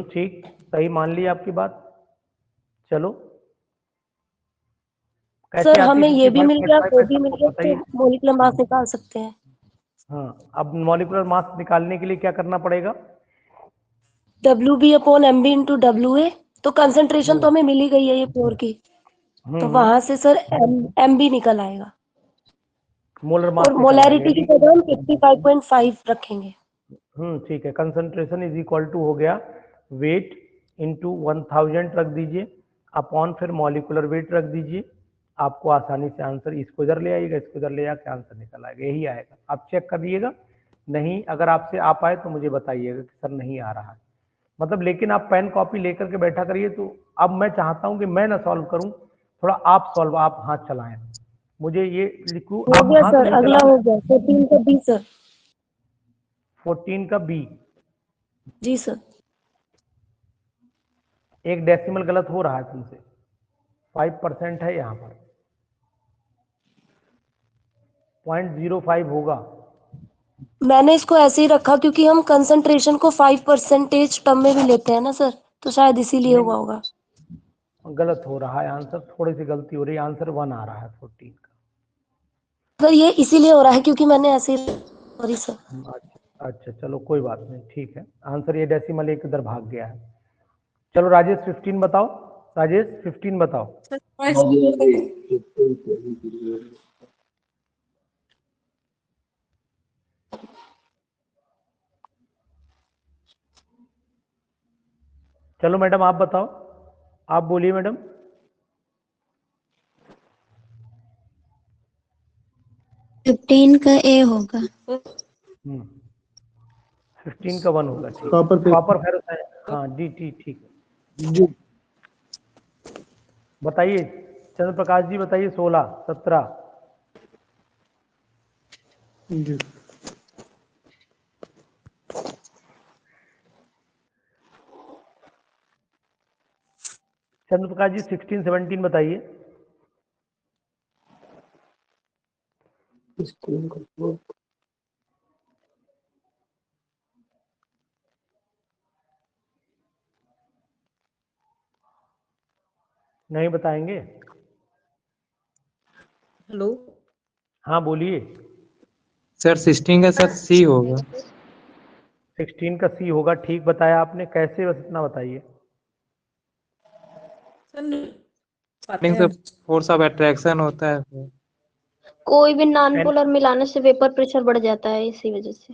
ठीक, सही मान ली आपकी बात। चलो कैसे सर आती हमें ये भी मिल गया, 55.55 वो है भी मिल सबको गया, पता ही तो है। मॉलिक्यूलर मास निकाल सकते हैं। हाँ, अब मॉलिक्यूलर मास निकालने के लिए क्या करना पड़ेगा, WB/MB इंटू WA, तो कंसंट्रेशन तो हमें मिल ही गई है ये प्योर की, तो वहां से सर MB निकल आएगा, मोलर मास और निकल आएगा, मोलैरिटी की यानी जगह हम 55.5 रखेंगे। ठीक है, कंसंट्रेशन इज इक्वल टू हो गया वेट इंटू 1000 रख दीजिए, अपॉन फिर मॉलिकुलर वेट रख दीजिए, आपको आसानी से आंसर, इसको इधर ले आइएगा, इसको इधर ले आके आंसर निकल आएगा, यही आएगा। आप चेक करिएगा, नहीं अगर आपसे आ पाए तो मुझे बताइएगा कि सर नहीं आ रहा है, मतलब, लेकिन आप पेन कॉपी लेकर के बैठा करिए। तो अब मैं चाहता हूं कि मैं ना सॉल्व करूं, थोड़ा आप सॉल्व, आप हाथ चलाएं, मुझे ये लिखूं, हो आप गया हाथ सर, नहीं अगला चलाना। हो गया 14 का B सर। 14 का बी, जी सर। एक डेसिमल गलत हो रहा है तुमसे, 5% है यहाँ पर, 0.05 होगा। मैंने इसको ऐसे ही रखा क्योंकि हम कंसंट्रेशन को 5% टर्म में भी लेते हैं ना सर, तो शायद इसीलिए नहीं, हुआ होगा। गलत हो रहा है आंसर, थोड़ी सी गलती हो रही है, आंसर 1 आ रहा है 14 का। सर ये इसीलिए हो रहा है क्योंकि मैंने ऐसे ही, सॉरी सर। अच्छा अच्छा, चलो कोई बात नहीं, ठीक है, आंसर ये डेसिमल एक इधर भाग गया है। चलो राजेश 15 बताओ, राजेश 15 बताओ। सर हाँ जी हाँ जी। चलो मैडम आप बताओ, आप बोलिए मैडम। 15 का ए होगा। 15 का 1 होगा, ठीक, कॉपर पे कॉपर फेरस, हाँ जी ठीक ठीक है। जी बताइए चंद्र प्रकाश जी, बताइए 16 17। जी चंद्र प्रकाश जी 16 17 बताइए। नहीं बताएंगे, हेलो। हाँ बोलिए। सर 16 का सर सी होगा। 16 का सी होगा, ठीक बताया आपने, कैसे, बस इतना बताइए। सर पाते से हैं। फोर्स ऑफ अट्रैक्शन होता है। कोई भी नॉन एन पोलर मिलाने से वेपर प्रेशर बढ़ जाता है, इसी वजह से।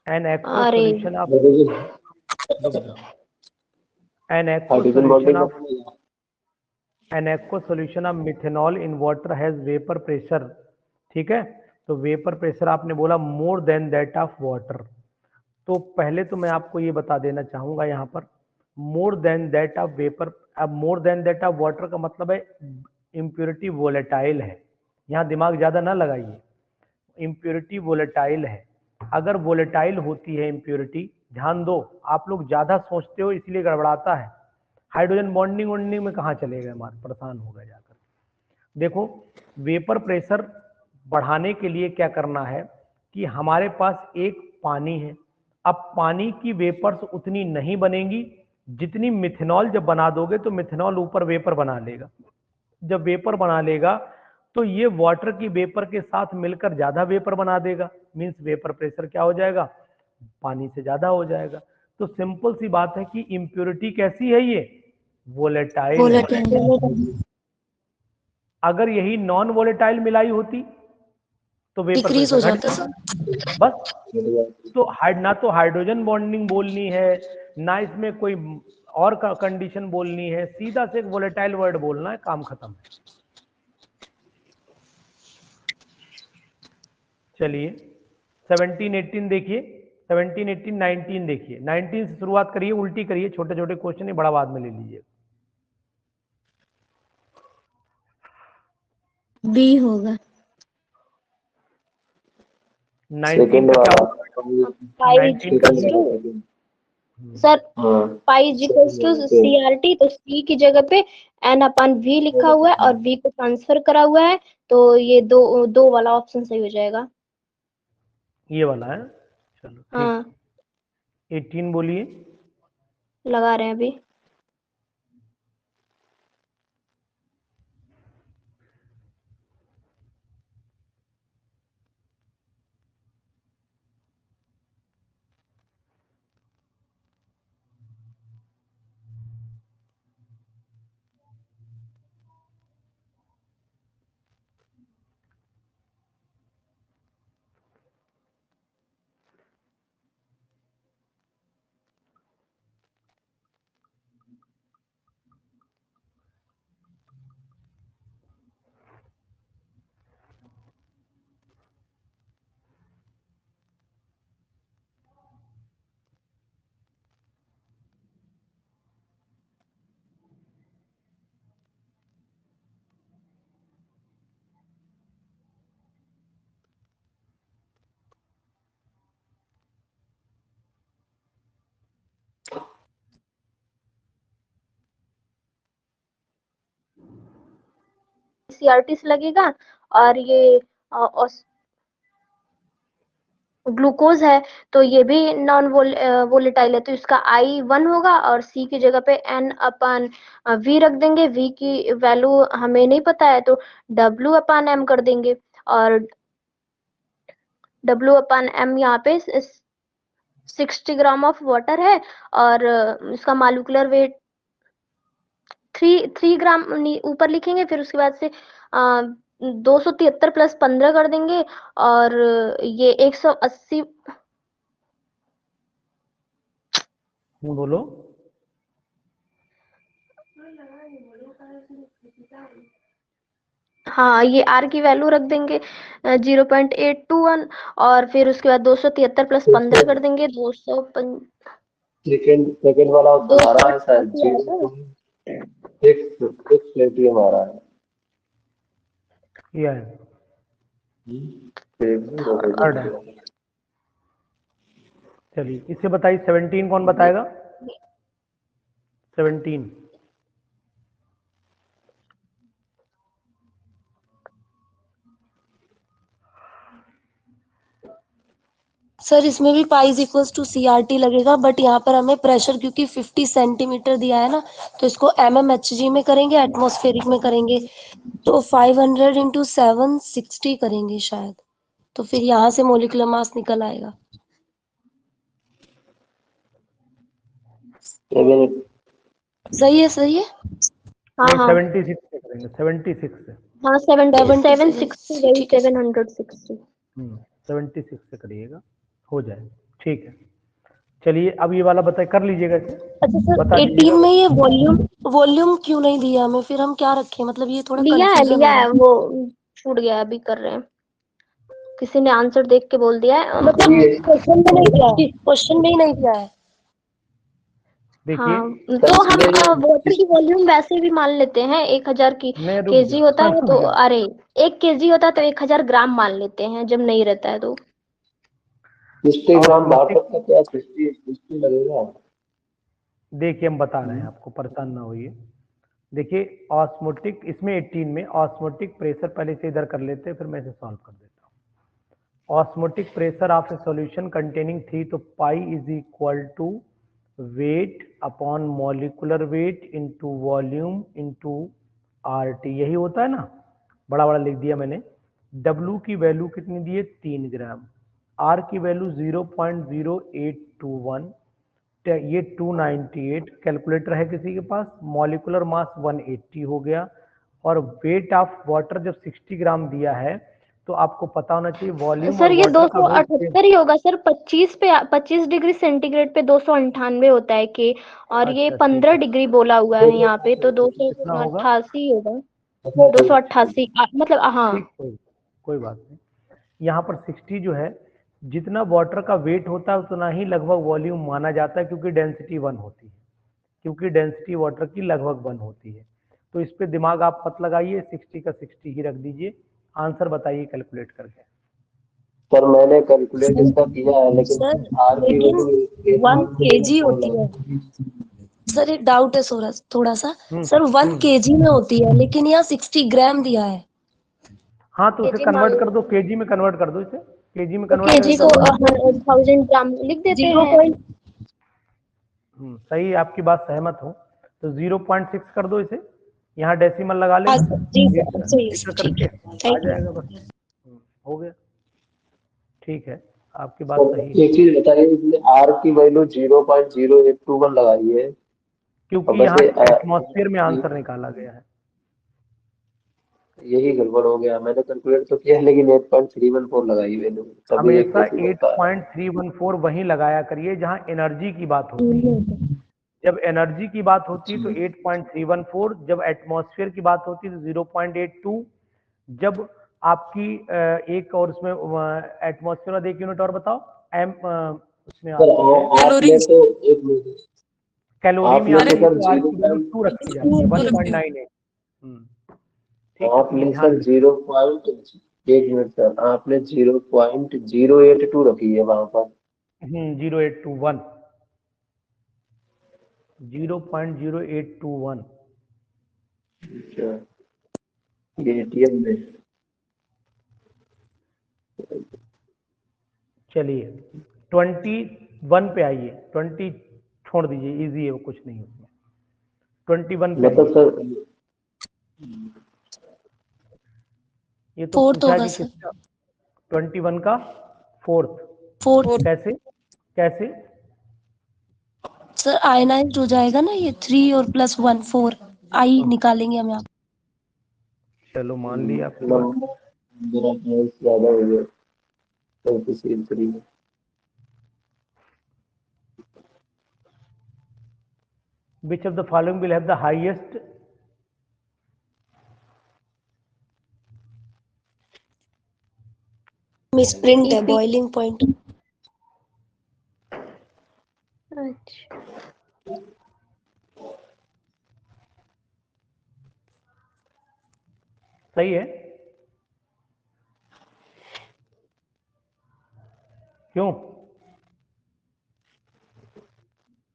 एन एक्व अरे solution of an aqueous hydrogen solution bonding of an aqueous solution of methanol in water has vapour pressure, ठीक है। तो वेपर प्रेशर आपने बोला more than that of water. तो पहले तो मैं आपको ये बता देना चाहूंगा यहाँ पर, more than that of vapour, अब more than that of water का मतलब है इम्प्योरिटी वोलेटाइल है, यहाँ दिमाग ज्यादा ना लगाइए, इम्प्योरिटी वोलेटाइल है। अगर वोलेटाइल होती है इम्प्योरिटी, ध्यान दो, आप लोग ज्यादा सोचते हो इसलिए गड़बड़ाता है, हाइड्रोजन बॉन्डिंग वॉन्डिंग में कहाँ चले गए, हमारे परेशान हो गए जाकर। देखो, वेपर प्रेशर बढ़ाने के लिए क्या करना है कि हमारे पास एक पानी है, अब पानी की वेपर्स उतनी नहीं बनेंगी जितनी मिथेनॉल जब बना दोगे तो मिथेनॉल ऊपर वेपर बना लेगा, जब वेपर बना लेगा तो ये वाटर की वेपर के साथ मिलकर ज्यादा वेपर बना देगा, मींस वेपर प्रेशर क्या हो जाएगा, पानी से ज्यादा हो जाएगा। तो सिंपल सी बात है कि इम्प्योरिटी कैसी है, ये वोलेटाइल है। वोलेटाइल अगर यही नॉन वोलेटाइल मिलाई होती तो वेपर डिक्रीज हो प्रेशर घट जाता जाता। सर। बस तो ना तो हाइड्रोजन बॉन्डिंग बोलनी है, ना इसमें कोई और कंडीशन बोलनी है, सीधा से एक वोलेटाइल वर्ड बोलना है, काम खत्म है। चलिए 17 18 देखिए, 17 18 19 देखिए, 19 से शुरुआत करिए, उल्टी करिए, छोटे छोटे क्वेश्चन है, बड़ा बाद में ले लीजिए। बी होगा। 19 का क्या होगा? पाई 19 का equals to sir pi equals to CRT, तो C की जगह पे N अपन V लिखा हुआ है और V को ट्रांसफर करा हुआ है, तो ये दो दो वाला ऑप्शन सही हो जाएगा। ये वाला है, चलो ठीक। हाँ 18 बोलिए। लगा रहे हैं अभी। CRT से लगेगा, और ये ग्लूकोज है तो ये भी नॉन वोलेटाइल है, तो इसका I1 होगा और C की जगह पे N अपन V रख देंगे। V की वैल्यू हमें नहीं पता है तो W अपन M कर देंगे, और W अपन M यहाँ पे 60 ग्राम ऑफ वाटर है, और इसका मालिकुलर वेट 3 ग्राम ऊपर लिखेंगे, फिर उसके बाद से 273 प्लस 15 कर देंगे, और ये 180। बोलो। हाँ ये R की वैल्यू रख देंगे 0.821, और फिर उसके बाद 273 प्लस 15 कर देंगे 200। सेकंड वाला हमारा है शायद 6 हमारा है। ये है थर्ड है। चलिए इससे बताइए 17 कौन बताएगा? 17 सर इसमें भी पाइज इक्वल्स टू CRT लगेगा, बट यहाँ पर हमें प्रेशर क्योंकि 50 सेंटीमीटर दिया है ना, तो इसको mmHg में करेंगे, एटमॉस्फेरिक में करेंगे, तो 500 इंटू 760 करेंगे शायद, तो फिर यहाँ से मोलिकुलर मास निकल आएगा। सही है सही है। हाँ नहीं हाँ 76 से करेंगे, 76 से। हाँ 760 वही 760। 76 से करिएगा, हो जाए। ठीक है, चलिए अब ये वाला बताए, कर लीजिएगा इसे। अच्छा सर, बता 18 दीजिएगा। में ये वॉल्यूम क्यों नहीं दिया हमें, फिर हम क्या रखें, मतलब ये थोड़ा लिया है कंफ्यूजन हो रहा है। वो छूट गया, अभी कर रहे हैं। किसी ने आंसर देख के बोल दिया है। मतलब क्वेश्चन में नहीं दिया है, क्वेश्चन में ही नहीं दिया है। देखिए हाँ, तो हम वाटर की वॉल्यूम वैसे भी मान लेते हैं, 1000 की मैं रुक केजी जा, होता है रुक तो, जा। अरे 1 केजी होता है तो 1000 ग्राम मान लेते हैं जब नहीं रहता है तो। 60 ग्राम ऑस्मोटिक, वाटर का क्या 60 लगेगा? देखिए हम बता रहे हैं आपको, परेशान ना होइए। देखिए ऑस्मोटिक, इसमें 18 में ऑस्मोटिक प्रेशर पहले से इधर कर लेते हैं, फिर मैं इसे सॉल्व कर देता हूँ। Osmotic pressure of a solution containing 3, तो pi is equal to weight upon molecular weight into volume into RT, यही होता है ना, बड़ा बड़ा लिख दिया मैंने। W की वैल्यू कितनी दी है, 3 ग्राम। R की वैल्यू 0.0821, ये 298। कैलकुलेटर है किसी के पास? मॉलिकुलर मास 180 हो गया। और वेट ऑफ वाटर जब 60 ग्राम दिया है तो आपको पता होना चाहिए वॉल्यूम और सर ये वाटर का वेट सेम। 278 ही होगा सर, 25 डिग्री सेंटीग्रेड पे 298 होता है के, और ये अच्छा ठीक 15 है, डिग्री बोला हुआ है यहाँ पे, तो कितना होगा? 288 होगा। 288, मतलब हाँ। ठीक, कोई बात नहीं। यहाँ पर 60 जो है, जितना वाटर का वेट होता है उतना ही लगभग वॉल्यूम माना जाता है, क्योंकि डेंसिटी 1 होती है, क्योंकि डेंसिटी वाटर की लगभग 1 होती है। तो इस पे दिमाग आप मत लगाइए, 60 का 60 ही रख दीजिए। आंसर बताइए कैलकुलेट करके। सर मैंने कैलकुलेट इसका किया है, लेकिन सर आर की लेकिन वैल्यू 1 केजी होती है। सर एक डाउट है थोड़ा सा, सर 1 केजी में होती है, लेकिन यहाँ 60 ग्राम दिया है। हाँ, तो उसे केजी मान कन्वर्ट लो, कर दो, केजी में कन्वर्ट कर दो इसे, केजी में तो कन्वर्ट केजी करके को बताओ। 1000 ग्राम लिख देते हैं। सही, आपकी बात सहमत हूँ। तो 0.6 कर दो इसे, यहाँ डेसिमल लगा लेना, जी सर, लीटर सही है लीटर सर, ठीक करके है, आ थैंक यू। जाएगा बस। हो गया, ठीक है, आपकी बात सर सही है। एक चीज बताइए, इसमें आर की वैल्यू 0.0821 लगाई है, और क्योंकि यहाँ वैसे एटमॉस्फेयर में आंसर निकाला गया है। यही गड़बड़ हो गया। मैंने कैलकुलेट तो किया, लेकिन 8.314 लगाई वैल्यू, तभी ये हमेशा पॉसिबल था। 8.314 वहीं लगाया करिए जहां एनर्जी की बात होती है। जब एनर्जी की बात होती है तो 8.314, जब एटमॉस्फेयर की बात होती है तो 0.82, जब आपकी एक और उसमें एटमॉस्फेयर वाला 1 यूनिट और बताओ, एम उसमें सर आती है आपने तो एक कैलोरी में आपने आती तो है, सर तो आर की वैल्यू 2 रखी जाती है, 1.98। ठीक है, ये आपने ध्यान सर रखिए। 1 मिनट सर, आपने 0.082 रखी है वहां पर। 0821, 0.0821। अच्छा, ये ATM में। चलिए 21 पे आइए, 20 छोड़ दीजिए, इजी है वो, कुछ नहीं उसमें। 21 पे मतलब आइए। सर ये तो फोर्थ पूछा होगा कि सर, किसका, 21 का फोर्थ। फोर्थ। कैसे कैसे? सर आयनाइज्ड हो जाएगा ना ये, 3 और +1 4, आई निकालेंगे हम यहाँ। चलो मान लिया आपकी बात। मेरा पॉइंट ज्यादा हो गया, 33 में। विच of the following will have the highest misprint है, बॉइलिंग पॉइंट। अच्छा, सही है? क्यों?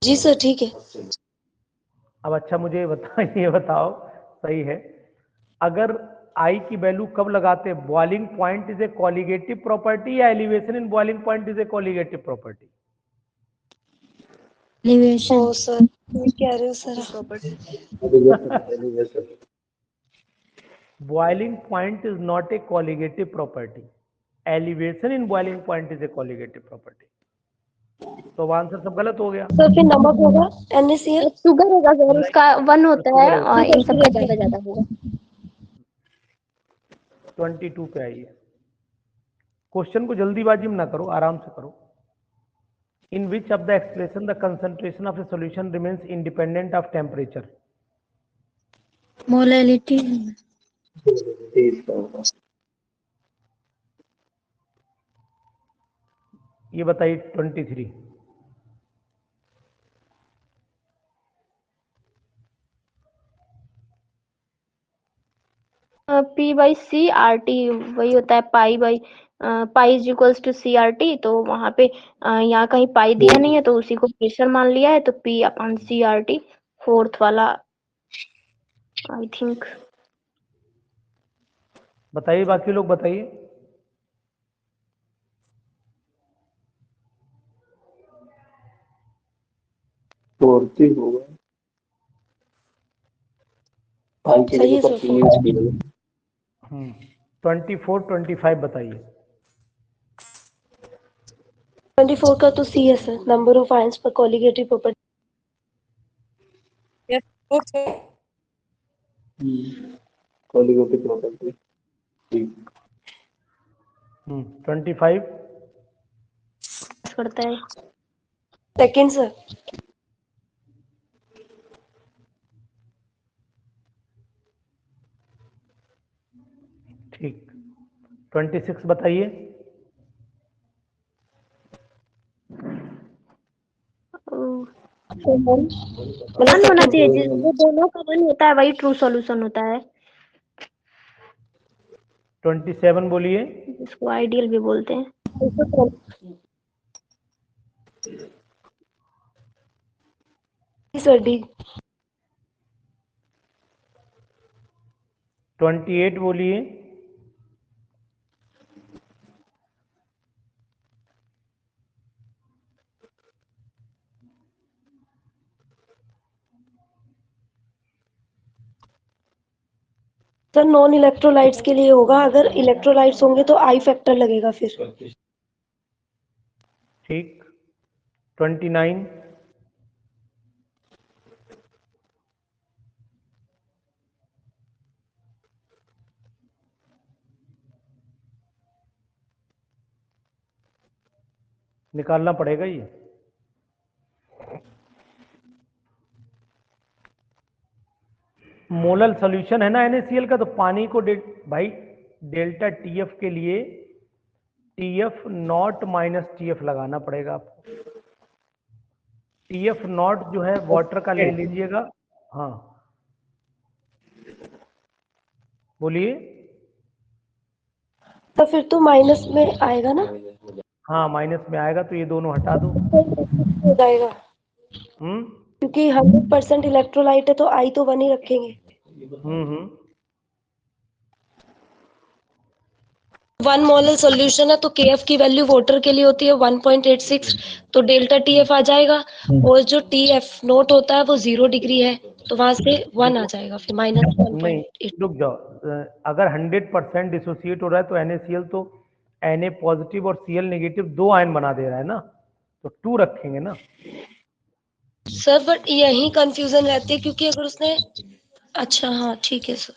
जी सर, ठीक है। अब अच्छा मुझे ये बताओ, सही है। अगर आई की वैल्यू कब लगाते हैं? Boiling point is a colligative property या elevation in boiling point is a colligative property? Elevation. ओ सर, क्या कह रहे हो सर? Boiling point is not a colligative property. Elevation in boiling point is a colligative property. तो अब आंसर सब गलत हो गया। सर फिर नमक होगा, NaCl। शुगर होगा सर, उसका 1 होता है शुगर होगा। और इन सब का ज्यादा होगा। 22 पे आइए। क्वेश्चन को जल्दीबाजी में ना करो, आराम से करो। In which of the expression the concentration of a solution remains independent of temperature? Molality इसका होगा। ये बताइए 23। P by C R T वही होता है, pi by pi is equals to C R T. तो वहां पे यहाँ कहीं पाई दिया नहीं है तो उसी को प्रेशर मान लिया है, तो P upon C R T fourth वाला आई थिंक। बताइए बाकी लोग बताइए। फोर्थ ही होगा। पाँच की सही है जगह पर सर, 3 यूज किया। 24 25 बताइए। 24 का तो सी है सर, नंबर ऑफ आयंस पर कोलिगेटिव प्रॉपर्टी। कोलिगेटिव प्रॉपर्टी ठीक। 25 करता है। Second sir. ठीक। 26 बताइए। वन होना चाहिए, जिसमें दोनों का वन होता है वही ट्रू सॉल्यूशन होता है, 27 बोलिए। जिसको आइडियल भी बोलते हैं। Sir D. 28 बोलिए। सर नॉन इलेक्ट्रोलाइट्स के लिए होगा, अगर इलेक्ट्रोलाइट्स होंगे तो आई फैक्टर लगेगा फिर। ठीक। 29 निकालना पड़ेगा ये। मोलल सॉल्यूशन है ना NaCl का, तो पानी को भाई डेल्टा TF के लिए TF नॉट माइनस TF लगाना पड़ेगा आपको। TF नॉट जो है वाटर का ले लीजिएगा। हाँ बोलिए। तो फिर तो माइनस में आएगा ना। हाँ माइनस में आएगा, तो ये दोनों हटा दो। हो जाएगा, क्योंकि 100% इलेक्ट्रोलाइट है तो आई तो 1 ही रखेंगे। 1 मोलर सॉल्यूशन है तो KF की वैल्यू वाटर के लिए होती है 1.86, तो डेल्टा TF आ जाएगा। और जो TF नोट होता है वो 0 डिग्री है, तो वहां से 1 आ जाएगा, फिर माइनस नहीं 1.8। रुक जाओ, अगर 100% डिसोसिएट हो रहा है तो NaCl तो Na पॉजिटिव और Cl नेगेटिव 2 आयन बना दे रहा है ना, तो 2 रखेंगे ना। सर बट यही कंफ्यूजन रहती है, क्योंकि अगर उसने, अच्छा हाँ ठीक है सर।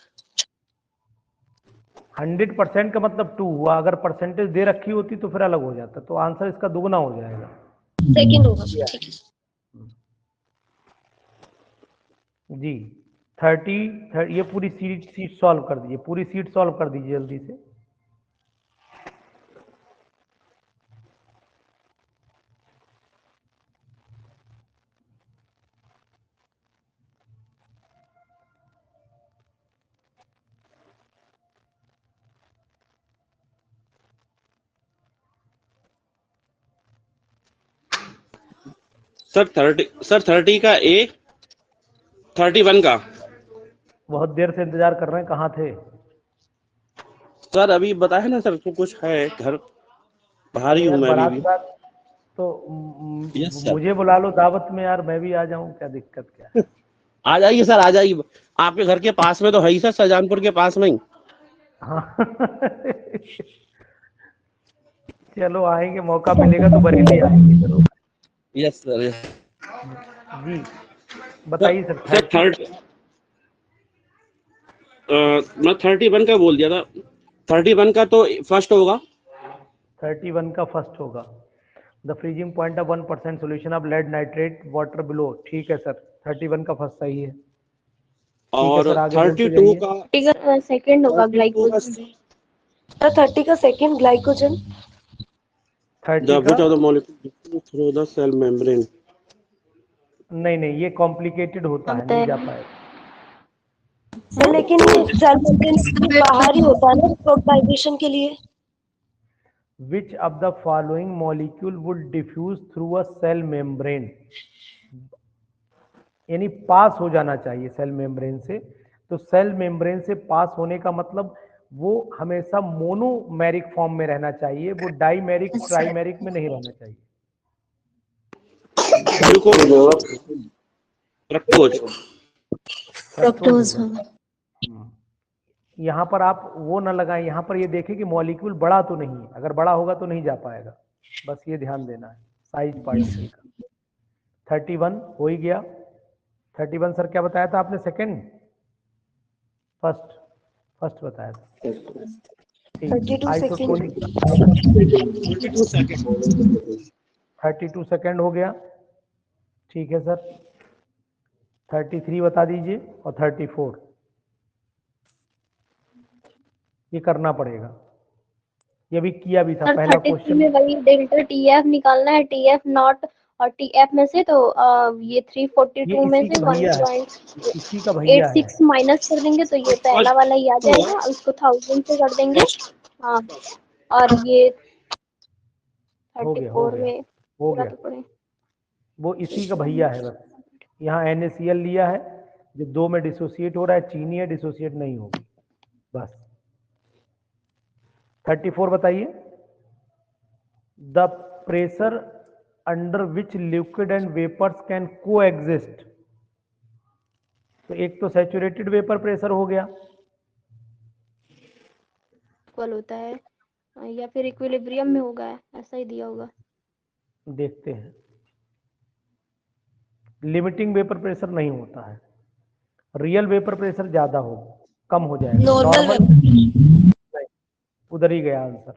100% का मतलब 2 हुआ, अगर परसेंटेज दे रखी होती तो फिर अलग हो जाता, तो आंसर इसका दुगना हो जाएगा। सेकंड होगा सर, ठीक है जी। 30 ये पूरी सीट सॉल्व कर दीजिए, पूरी सीट सॉल्व कर दीजिए जल्दी से। सर 30 का A, 31 का। बहुत देर से इंतजार कर रहे हैं, कहाँ थे? सर अभी बताया ना सर, तो कुछ है घर, बाहर ही यार हूँ मैं अभी भी। बारात तो यस सर। मुझे बुला लो दावत में यार, मैं भी आ जाऊं, क्या दिक्कत क्या है? आ जाइए सर, आ जाइए, आपके घर के पास में तो है ही सर, शाहजहानपुर के पास में ही। हाँ चलो आएंगे, मौका मिलेगा तो बरेली आएंगे। चलो यस सर। जी बताइए सर। सर थर्ड मैं 31 का बोल दिया था, 31 का तो फर्स्ट होगा। 31 का फर्स्ट होगा। The freezing point of 1% solution of lead nitrate water below. ठीक है सर, 31 का फर्स्ट सही है। ठीक है और सर, आगे बोलते 32 जाइए। का सेकंड होगा 32 का ग्लाइकोजन। C, 30 का सेकंड ग्लाइकोजन। 30 the का which of the molecule diffuse through the cell membrane। नहीं, ये कॉम्प्लिकेटेड होता है, नहीं जा पाएगा। सर लेकिन ये सेल मेम्ब्रेन से बाहर ही होता है ना प्रोटोटाइजेशन के लिए। Which of the following molecule would diffuse through a cell membrane, यानी पास हो जाना चाहिए सेल मेम्ब्रेन से। तो सेल मेम्ब्रेन से पास होने का मतलब वो हमेशा मोनोमेरिक फॉर्म में रहना चाहिए, वो डाइमेरिक ट्राइमेरिक में नहीं रहना चाहिए। फ्रक्टोज। फ्रक्टोज होगा। यहाँ पर आप वो ना लगाएं, यहाँ पर ये देखें कि मॉलिक्यूल बड़ा तो नहीं है, अगर बड़ा होगा तो नहीं जा पाएगा, बस ये ध्यान देना है साइज पार्टिकल का। 31 हो ही गया। 31 सर क्या बताया था आपने, सेकंड फर्स्ट बताया था। 32 आइसोटोनिक 32 सेकंड हो गया। ठीक है सर, 33 बता दीजिए और 34 ये करना पड़ेगा, ये भी किया भी था सर पहला 33 क्वेश्चन। में वही डेल्टा टीएफ निकालना है, टीएफ नॉट और टीएफ में से तो ये 342 में से इसी का भैया है 1.86 माइनस कर देंगे तो ये पहला वाला ही आ जाएगा, उसको 1000 से कर देंगे। हाँ, और ये हो गया 34 में हो पूरा गया, तो पड़े। वो इसी का भैया है। बस यहाँ NaCl लिया है, जो 2 में डिसोसिएट हो रहा है, चीनी है, डिसोसिएट नहीं होगी बस। 34 बताइए। The pressure under which liquid and vapours can coexist. तो एक तो सैचुरेटेड वेपर प्रेशर हो गया, इक्वल होता है या फिर इक्विलिब्रियम में होगा, ऐसा ही दिया होगा। देखते हैं। लिमिटिंग वेपर प्रेशर नहीं होता है, रियल वेपर प्रेशर ज्यादा हो कम हो जाएगा। नॉर्मल उधर ही गया आंसर।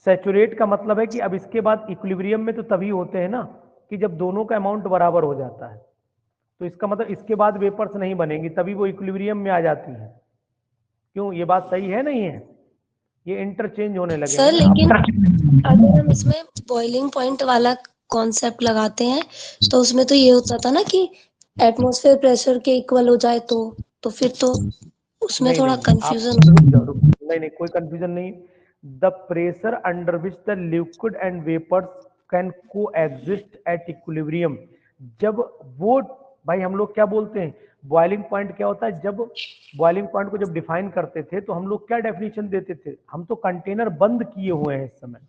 सैचुरेट का मतलब है कि अब इसके बाद इक्विलिब्रियम में तो तभी होते हैं ना कि जब दोनों का अमाउंट बराबर हो जाता है, तो इसका मतलब इसके बाद वेपर्स नहीं बनेंगी, तभी वो इक्विलिब्रियम में आ जाती है। क्यों, ये बात सही है नहीं है? ये इंटरचेंज होने लगे सर हैं ना। लेकिन अगर हम इसमें बॉइलिंग पॉइंट वाला कॉन्सेप्ट लगाते हैं तो उसमें तो ये होता था ना कि एटमॉस्फेयर प्रेशर के इक्वल हो जाए तो फिर तो उसमें नहीं, थोड़ा नहीं, कंफ्यूजन आप रुक जाओ, नहीं, कोई कंफ्यूजन नहीं। The pressure under which the liquid and vapours can coexist at equilibrium, जब वो, भाई हम लोग क्या बोलते हैं, बॉइलिंग पॉइंट क्या होता है? जब बॉइलिंग पॉइंट को जब डिफाइन करते थे तो हम लोग क्या डेफिनेशन देते थे? हम तो कंटेनर बंद किए हुए हैं, इस समय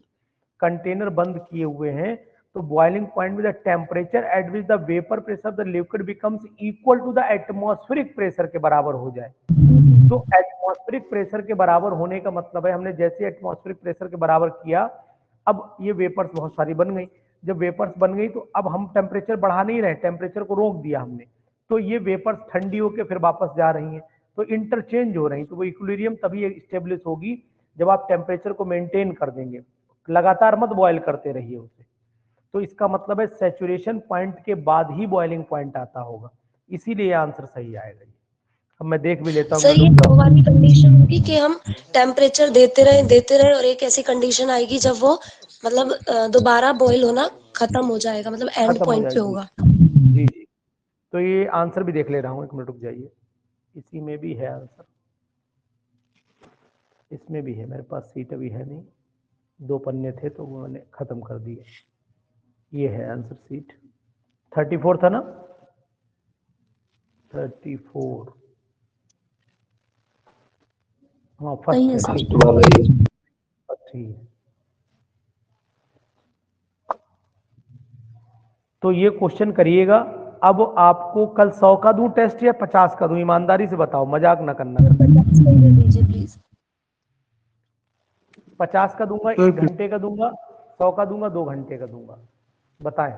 कंटेनर बंद किए हुए हैं, तो बॉइलिंग पॉइंट में the temperature at which the vapour pressure the liquid becomes equal to the atmospheric pressure के बराबर हो जाए। तो एटमॉस्फेरिक प्रेशर के बराबर होने का मतलब है, हमने जैसे एटमॉस्फेरिक प्रेशर के बराबर किया, अब ये वेपर्स बहुत सारी बन गई। जब वेपर्स बन गई तो अब हम टेम्परेचर बढ़ा नहीं रहे, टेम्परेचर को रोक दिया हमने, तो ये वेपर्स ठंडी होकर फिर वापस जा रही हैं, तो इंटरचेंज हो रही हैं। तो वो इक्विलिब्रियम तभी स्टेब्लिश होगी जब आप टेम्परेचर को मेंटेन कर देंगे, लगातार मत बॉयल करते रहिए उसे। तो इसका मतलब है सैचुरेशन पॉइंट के बाद ही बॉइलिंग पॉइंट आता होगा, इसीलिए आंसर सही आएगा। अब मैं देख भी लेता हूँ। सर ये दो वाली कंडीशन होगी कि हम टेम्परेचर देते रहे और एक ऐसी कंडीशन आएगी जब वो मतलब दोबारा बॉईल होना खत्म हो जाएगा, मतलब एंड खत्म हो पॉइंट पे जाएगी। होगा। जी जी, तो ये आंसर भी देख ले रहा हूँ, 1 मिनट रुक जाइए। इसी में भी है आंसर, इसमें भी है, मेरे पास सीट अभी है नहीं, 2 पन्ने थे तो वो मैंने खत्म कर दिए। ये है आंसर सीट। 34 था ना, 34, हाँ सही है फर्स्ट है, सर। ठीक है। तो ये क्वेश्चन करिएगा। अब आपको कल 100 का दूं टेस्ट या 50 का दूं, ईमानदारी से बताओ, मजाक ना करना। 50 का ही दे दीजिए प्लीज। 50 का दूंगा, 1 घंटे का दूंगा, 100 का दूंगा, 2 घंटे का दूंगा, बताएं।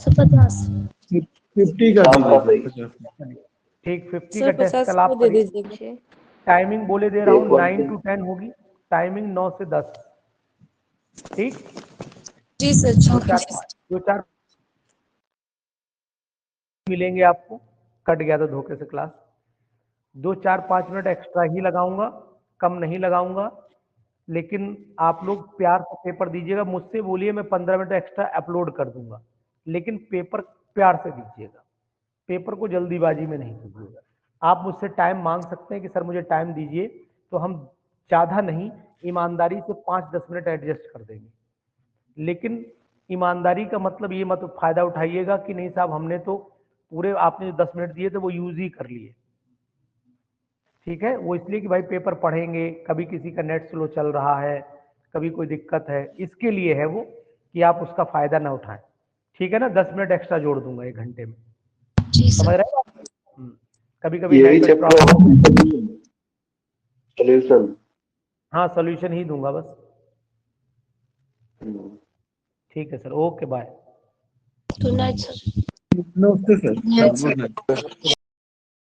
सर 50। 50 का दीजिए। ठीक, 50 सर का टेस्ट 50 कल आप दे करिए। दीजिएगा। टाइमिंग बोले दे रहा हूँ 9 to 10 होगी, टाइमिंग 9 से 10। ठीक, जी सर। दो चार मिलेंगे आपको, कट गया तो धोखे से क्लास। 2-4-5 मिनट एक्स्ट्रा ही लगाऊंगा, कम नहीं लगाऊंगा, लेकिन आप लोग प्यार से पेपर दीजिएगा। मुझसे बोलिए, मैं 15 मिनट एक्स्ट्रा अपलोड कर दूंगा, लेकिन पेपर प्यार से दीजिएगा, पेपर को जल्दीबाजी में नहीं कीजिएगा। आप मुझसे टाइम मांग सकते हैं कि सर मुझे टाइम दीजिए, तो हम ज़्यादा नहीं, ईमानदारी से 5-10 मिनट एडजस्ट कर देंगे। लेकिन ईमानदारी का मतलब ये मत फायदा उठाइएगा कि नहीं साहब हमने तो पूरे, आपने जो 10 मिनट दिए थे वो यूज ही कर लिए। ठीक है, वो इसलिए कि भाई पेपर पढ़ेंगे, कभी किसी का नेट स्लो चल रहा है, कभी कोई दिक्कत है, इसके लिए है वो, कि आप उसका फायदा ना उठाएं। ठीक है ना, 10 मिनट एक्स्ट्रा जोड़ दूंगा 1 घंटे में, जी समझ सर। रहे हैं आप? कभी कभी यही नेटवर्क चैप्टर प्रॉब्लम, सॉल्यूशन। हाँ सॉल्यूशन ही दूंगा बस। ठीक है sir, okay bye. Good night sir. नमस्ते सर। Yes, sir.